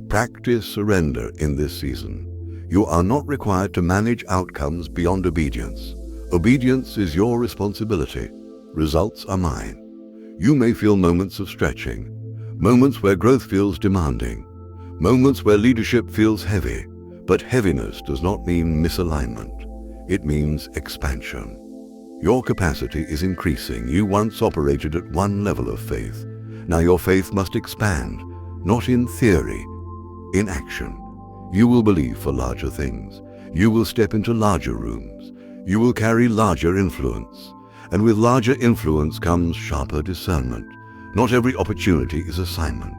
Practice surrender in this season. You are not required to manage outcomes beyond obedience. Obedience is your responsibility. Results are mine. You may feel moments of stretching, moments where growth feels demanding, moments where leadership feels heavy, but heaviness does not mean misalignment. It means expansion. Your capacity is increasing. You once operated at one level of faith. Now your faith must expand, not in theory, in action. You will believe for larger things. You will step into larger rooms. You will carry larger influence. And with larger influence comes sharper discernment. Not every opportunity is assignment.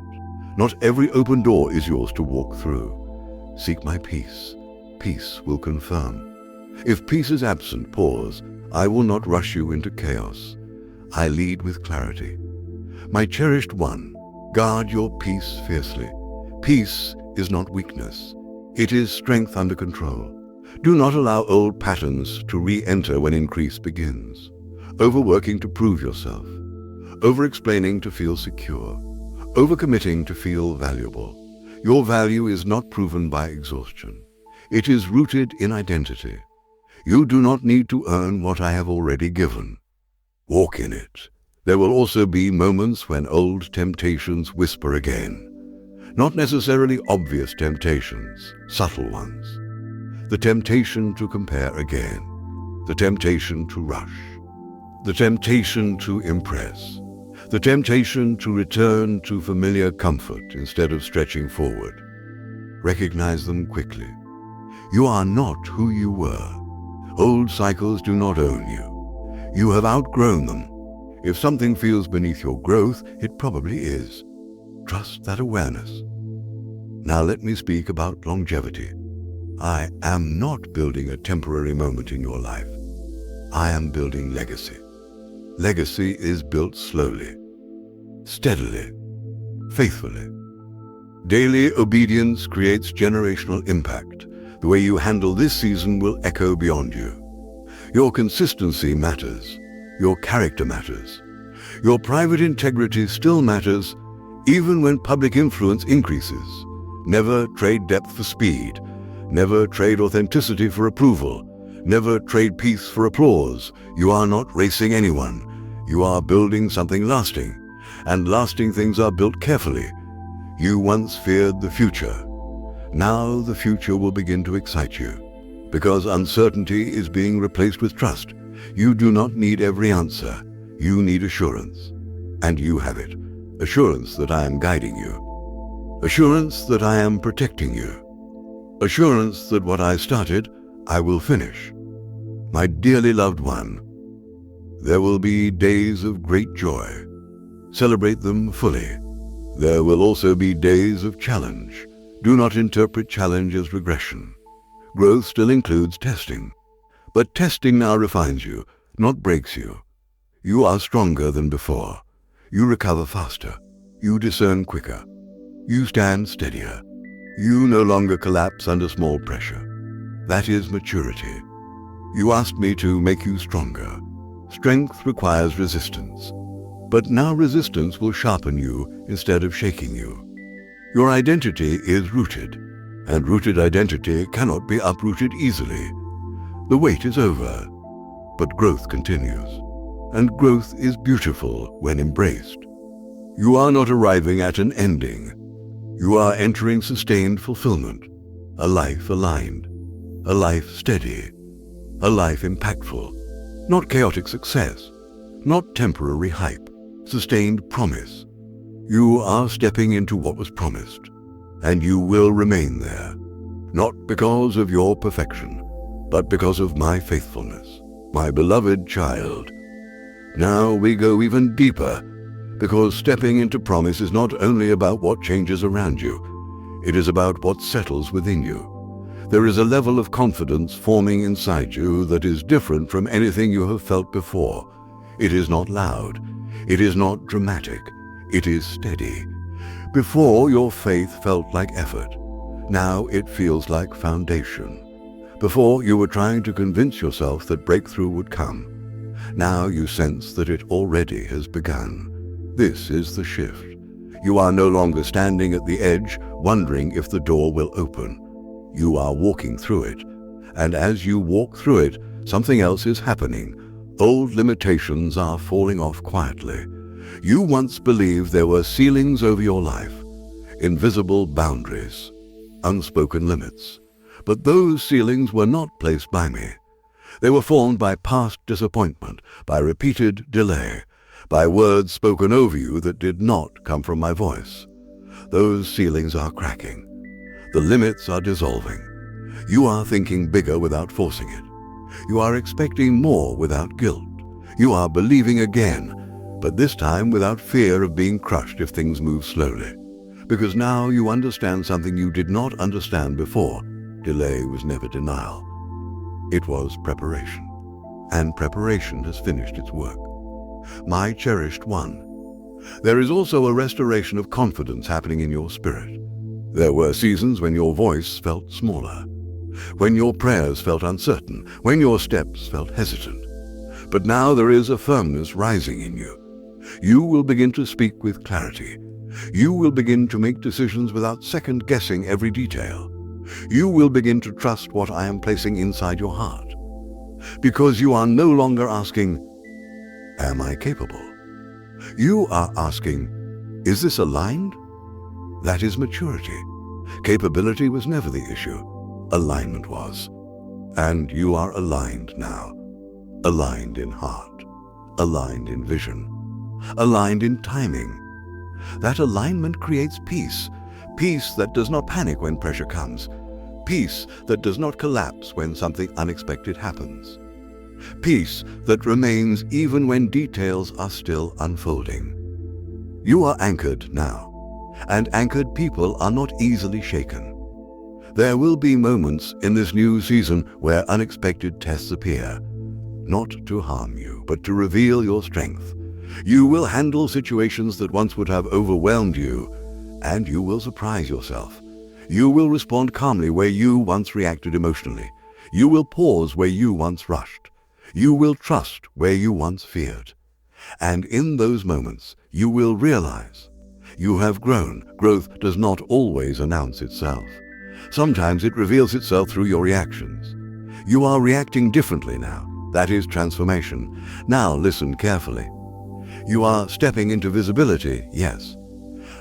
Not every open door is yours to walk through. Seek my peace. Peace will confirm. If peace is absent, pause. I will not rush you into chaos. I lead with clarity. My cherished one, guard your peace fiercely. Peace is not weakness. It is strength under control. Do not allow old patterns to re-enter when increase begins. Overworking to prove yourself. Over-explaining to feel secure. Overcommitting to feel valuable. Your value is not proven by exhaustion. It is rooted in identity. You do not need to earn what I have already given. Walk in it. There will also be moments when old temptations whisper again. Not necessarily obvious temptations, subtle ones. The temptation to compare again. The temptation to rush. The temptation to impress. The temptation to return to familiar comfort instead of stretching forward. Recognize them quickly. You are not who you were. Old cycles do not own you. You have outgrown them. If something feels beneath your growth, it probably is. Trust that awareness. Now let me speak about longevity. I am not building a temporary moment in your life. I am building legacy. Legacy is built slowly, steadily, faithfully. Daily obedience creates generational impact. The way you handle this season will echo beyond you. Your consistency matters. Your character matters. Your private integrity still matters, even when public influence increases. Never trade depth for speed. Never trade authenticity for approval. Never trade peace for applause. You are not racing anyone. You are building something lasting. And lasting things are built carefully. You once feared the future. Now the future will begin to excite you. Because uncertainty is being replaced with trust. You do not need every answer. You need assurance. And you have it. Assurance that I am guiding you. Assurance that I am protecting you. Assurance that what I started, I will finish. My dearly loved one, there will be days of great joy. Celebrate them fully. There will also be days of challenge. Do not interpret challenge as regression. Growth still includes testing. But testing now refines you, not breaks you. You are stronger than before. You recover faster. You discern quicker. You stand steadier. You no longer collapse under small pressure. That is maturity. You asked me to make you stronger. Strength requires resistance. But now resistance will sharpen you instead of shaking you. Your identity is rooted, and rooted identity cannot be uprooted easily. The wait is over, but growth continues, and growth is beautiful when embraced. You are not arriving at an ending. You are entering sustained fulfillment, a life aligned, a life steady, a life impactful, not chaotic success, not temporary hype, sustained promise. You are stepping into what was promised, and you will remain there, not because of your perfection, but because of my faithfulness, my beloved child. Now we go even deeper, because stepping into promise is not only about what changes around you, it is about what settles within you. There is a level of confidence forming inside you that is different from anything you have felt before. It is not loud. It is not dramatic. It is steady. Before, your faith felt like effort. Now it feels like foundation. Before, you were trying to convince yourself that breakthrough would come. Now you sense that it already has begun. This is the shift. You are no longer standing at the edge, wondering if the door will open. You are walking through it, and as you walk through it, something else is happening. Old limitations are falling off quietly. You once believed there were ceilings over your life, invisible boundaries, unspoken limits. But those ceilings were not placed by me. They were formed by past disappointment, by repeated delay, by words spoken over you that did not come from my voice. Those ceilings are cracking. The limits are dissolving. You are thinking bigger without forcing it. You are expecting more without guilt. You are believing again, but this time without fear of being crushed if things move slowly. Because now you understand something you did not understand before. Delay was never denial. It was preparation. And preparation has finished its work. My cherished one. There is also a restoration of confidence happening in your spirit. There were seasons when your voice felt smaller, when your prayers felt uncertain, when your steps felt hesitant. But now there is a firmness rising in you. You will begin to speak with clarity. You will begin to make decisions without second-guessing every detail. You will begin to trust what I am placing inside your heart. Because you are no longer asking, "Am I capable?" You are asking, "Is this aligned?" That is maturity. Capability was never the issue. Alignment was. And you are aligned now. Aligned in heart. Aligned in vision. Aligned in timing. That alignment creates peace. Peace that does not panic when pressure comes. Peace that does not collapse when something unexpected happens. Peace that remains even when details are still unfolding. You are anchored now. And anchored people are not easily shaken. There will be moments in this new season where unexpected tests appear, not to harm you, but to reveal your strength. You will handle situations that once would have overwhelmed you, and you will surprise yourself. You will respond calmly where you once reacted emotionally. You will pause where you once rushed. You will trust where you once feared. And in those moments, you will realize you have grown. Growth does not always announce itself. Sometimes it reveals itself through your reactions. You are reacting differently now. That is transformation. Now listen carefully. You are stepping into visibility, yes.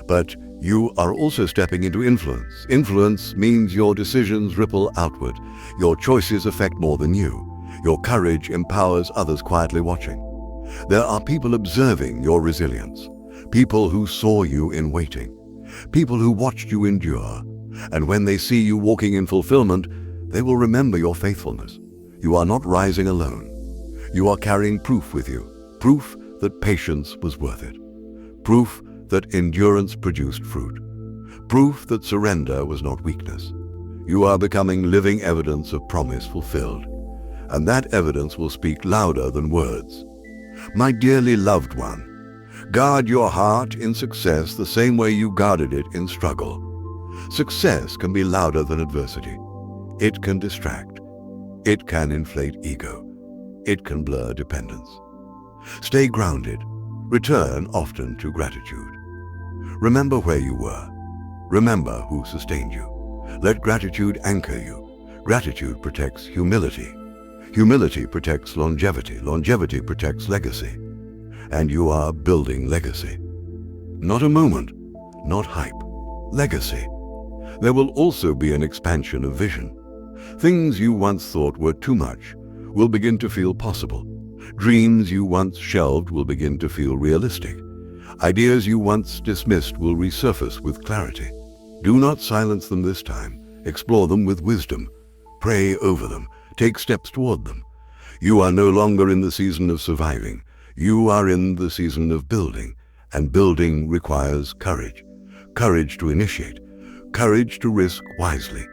But you are also stepping into influence. Influence means your decisions ripple outward. Your choices affect more than you. Your courage empowers others quietly watching. There are people observing your resilience. People who saw you in waiting. People who watched you endure. And when they see you walking in fulfillment, they will remember your faithfulness. You are not rising alone. You are carrying proof with you. Proof that patience was worth it. Proof that endurance produced fruit. Proof that surrender was not weakness. You are becoming living evidence of promise fulfilled. And that evidence will speak louder than words. My dearly loved one, guard your heart in success the same way you guarded it in struggle. Success can be louder than adversity. It can distract. It can inflate ego. It can blur dependence. Stay grounded. Return often to gratitude. Remember where you were. Remember who sustained you. Let gratitude anchor you. Gratitude protects humility. Humility protects longevity. Longevity protects legacy. And you are building legacy. Not a moment, not hype. Legacy. There will also be an expansion of vision. Things you once thought were too much will begin to feel possible. Dreams you once shelved will begin to feel realistic. Ideas you once dismissed will resurface with clarity. Do not silence them this time. Explore them with wisdom. Pray over them. Take steps toward them. You are no longer in the season of surviving. You are in the season of building, and building requires courage. Courage to initiate. Courage to risk wisely.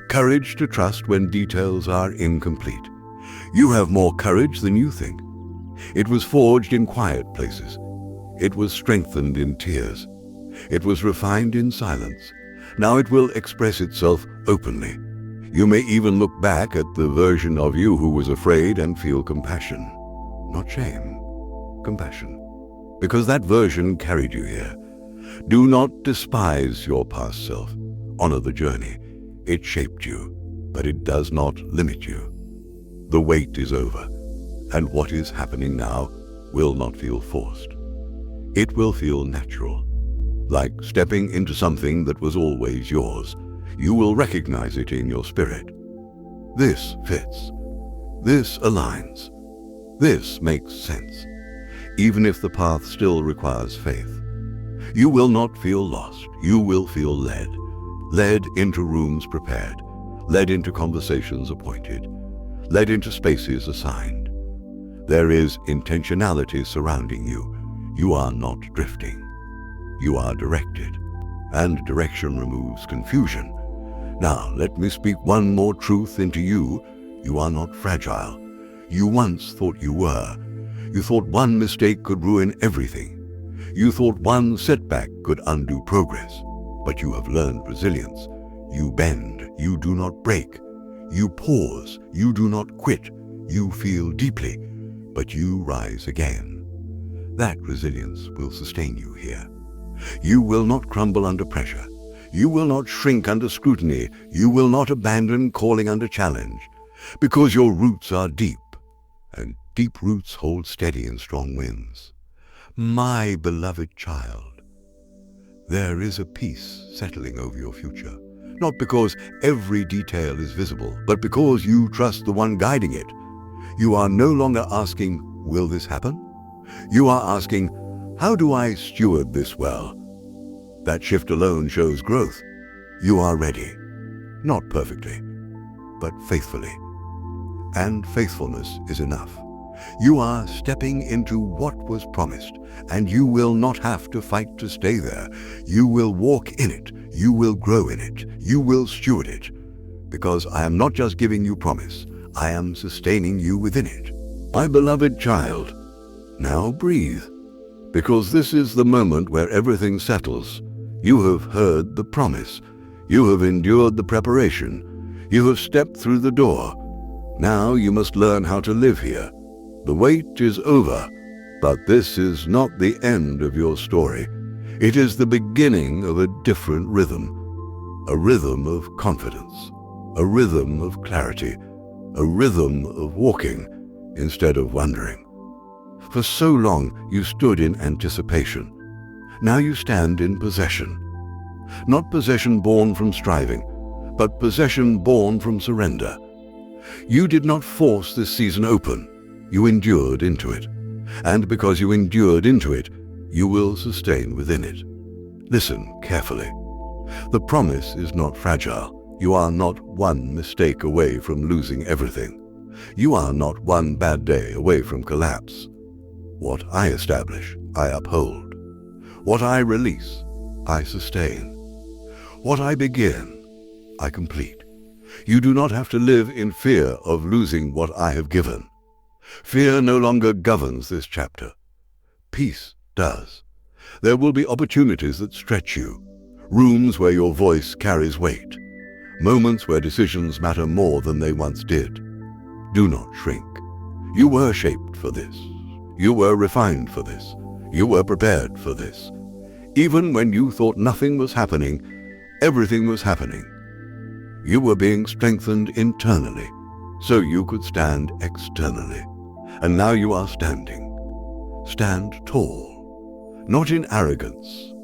Courage to trust when details are incomplete. You have more courage than you think. It was forged in quiet places. It was strengthened in tears. It was refined in silence. Now it will express itself openly. You may even look back at the version of you who was afraid and feel compassion. Not shame, compassion. Because that version carried you here. Do not despise your past self. Honor the journey. It shaped you, but it does not limit you. The wait is over, and what is happening now will not feel forced. It will feel natural, like stepping into something that was always yours. You will recognize it in your spirit. This fits. This aligns. This makes sense, even if the path still requires faith. You will not feel lost. You will feel led. Led into rooms prepared. Led into conversations appointed. Led into spaces assigned. There is intentionality surrounding you. You are not drifting. You are directed, and direction removes confusion. Now, let me speak one more truth into you. You are not fragile. You once thought you were. You thought one mistake could ruin everything. You thought one setback could undo progress. But you have learned resilience. You bend. You do not break. You pause. You do not quit. You feel deeply, but you rise again. That resilience will sustain you here. You will not crumble under pressure. You will not shrink under scrutiny. You will not abandon calling under challenge, because your roots are deep, and deep roots hold steady in strong winds. My beloved child, there is a peace settling over your future, not because every detail is visible, but because you trust the one guiding it. You are no longer asking, will this happen? You are asking, how do I steward this well? That shift alone shows growth. You are ready, not perfectly, but faithfully. And faithfulness is enough. You are stepping into what was promised, and you will not have to fight to stay there. You will walk in it. You will grow in it. You will steward it. Because I am not just giving you promise, I am sustaining you within it. My beloved child, now breathe, because this is the moment where everything settles. You have heard the promise. You have endured the preparation. You have stepped through the door. Now you must learn how to live here. The wait is over, but this is not the end of your story. It is the beginning of a different rhythm. A rhythm of confidence. A rhythm of clarity. A rhythm of walking instead of wandering. For so long you stood in anticipation. Now you stand in possession. Not possession born from striving, but possession born from surrender. You did not force this season open. You endured into it. And because you endured into it, you will sustain within it. Listen carefully. The promise is not fragile. You are not one mistake away from losing everything. You are not one bad day away from collapse. What I establish, I uphold. What I release, I sustain. What I begin, I complete. You do not have to live in fear of losing what I have given. Fear no longer governs this chapter. Peace does. There will be opportunities that stretch you, rooms where your voice carries weight, moments where decisions matter more than they once did. Do not shrink. You were shaped for this. You were refined for this. You were prepared for this. Even when you thought nothing was happening, everything was happening. You were being strengthened internally, so you could stand externally. And now you are standing. Stand tall, not in arrogance,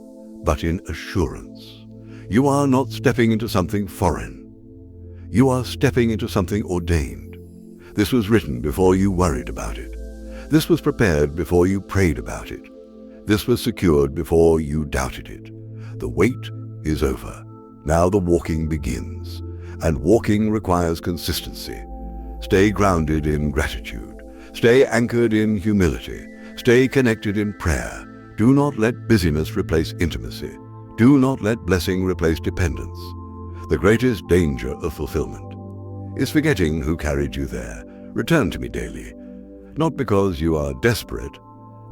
but in assurance. You are not stepping into something foreign. You are stepping into something ordained. This was written before you worried about it. This was prepared before you prayed about it. This was secured before you doubted it. The wait is over. Now the walking begins. And walking requires consistency. Stay grounded in gratitude. Stay anchored in humility. Stay connected in prayer. Do not let busyness replace intimacy. Do not let blessing replace dependence. The greatest danger of fulfillment is forgetting who carried you there. Return to me daily, not because you are desperate,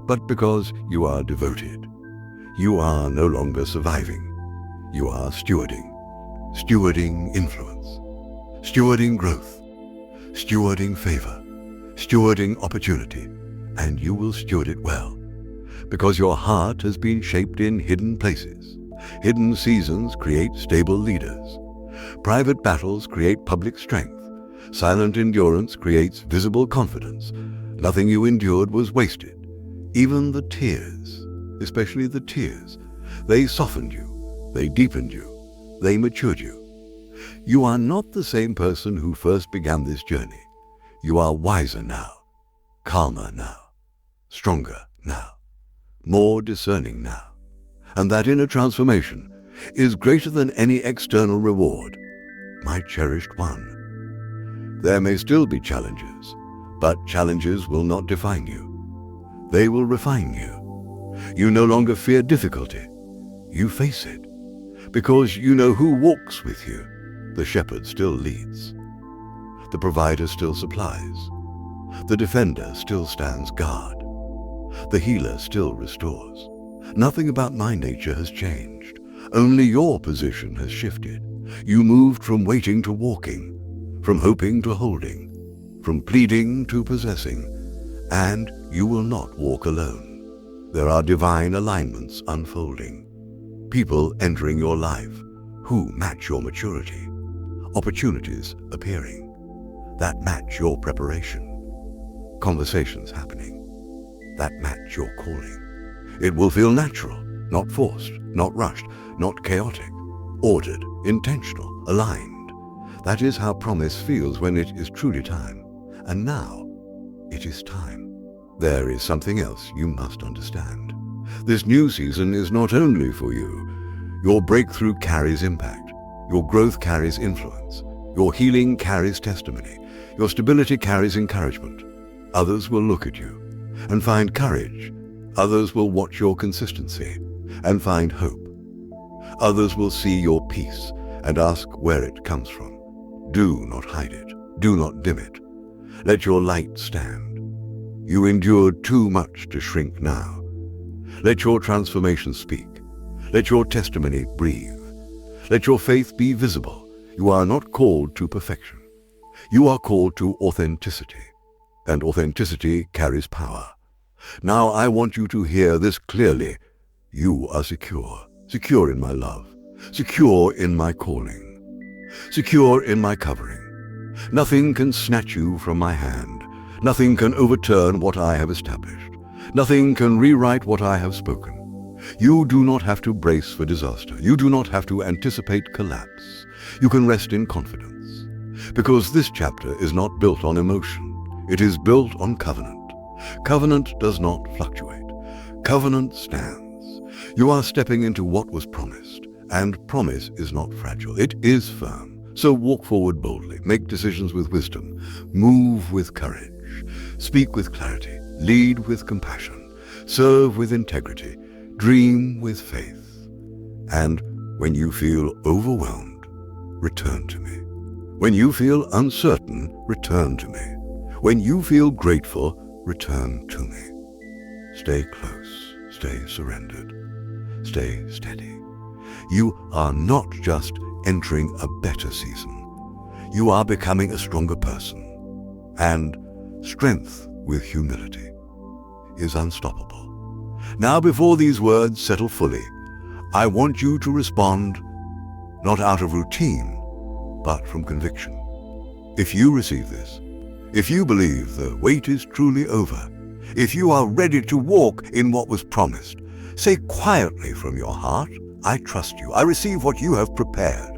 but because you are devoted. You are no longer surviving. You are stewarding. Stewarding influence. Stewarding growth. Stewarding favor. Stewarding opportunity. And you will steward it well, because your heart has been shaped in hidden places. Hidden seasons create stable leaders. Private battles create public strength. Silent endurance creates visible confidence. Nothing you endured was wasted. Even the tears, especially the tears, they softened you, they deepened you, they matured you. You are not the same person who first began this journey. You are wiser now, calmer now, stronger now, more discerning now. And that inner transformation is greater than any external reward. My cherished one. There may still be challenges, but challenges will not define you. They will refine you. You no longer fear difficulty. You face it, because you know who walks with you. The shepherd still leads. The provider still supplies. The defender still stands guard. The healer still restores. Nothing about my nature has changed. Only your position has shifted. You moved from waiting to walking, from hoping to holding, from pleading to possessing, and you will not walk alone. There are divine alignments unfolding, people entering your life who match your maturity, opportunities appearing that match your preparation, conversations happening that match your calling. It will feel natural, not forced, not rushed, not chaotic, ordered, intentional, aligned. That is how promise feels when it is truly time. And now, it is time. There is something else you must understand. This new season is not only for you. Your breakthrough carries impact. Your growth carries influence. Your healing carries testimony. Your stability carries encouragement. Others will look at you and find courage. Others will watch your consistency and find hope. Others will see your peace and ask where it comes from. Do not hide it. Do not dim it. Let your light stand. You endured too much to shrink now. Let your transformation speak. Let your testimony breathe. Let your faith be visible. You are not called to perfection. You are called to authenticity, and authenticity carries power. Now I want you to hear this clearly. You are secure, secure in my love, secure in my calling, secure in my covering. Nothing can snatch you from my hand. Nothing can overturn what I have established. Nothing can rewrite what I have spoken. You do not have to brace for disaster. You do not have to anticipate collapse. You can rest in confidence, because this chapter is not built on emotion. It is built on covenant. Covenant does not fluctuate. Covenant stands. You are stepping into what was promised, and promise is not fragile. It is firm. So walk forward boldly. Make decisions with wisdom. Move with courage. Speak with clarity. Lead with compassion. Serve with integrity. Dream with faith. And when you feel overwhelmed, return to me. When you feel uncertain, return to me. When you feel grateful, return to me. Stay close. Stay surrendered. Stay steady. You are not just entering a better season. You are becoming a stronger person. And strength with humility is unstoppable. Now, before these words settle fully, I want you to respond not out of routine, but from conviction. If you receive this, if you believe the wait is truly over, if you are ready to walk in what was promised, say quietly from your heart, I trust you. I receive what you have prepared.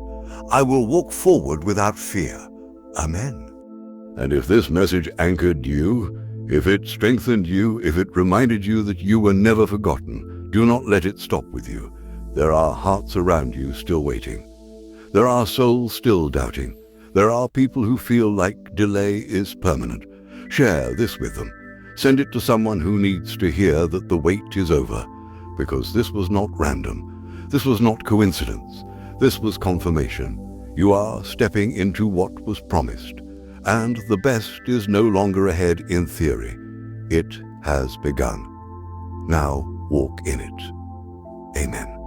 I will walk forward without fear. Amen. And if this message anchored you, if it strengthened you, if it reminded you that you were never forgotten, Do not let it stop with you. There are hearts around you still waiting. There are souls still doubting. There are people who feel like delay is permanent. Share this with them. Send it to someone who needs to hear that the wait is over, because this was not random. This was not coincidence. This was confirmation. You are stepping into what was promised, and the best is no longer ahead in theory. It has begun. Now walk in it. Amen.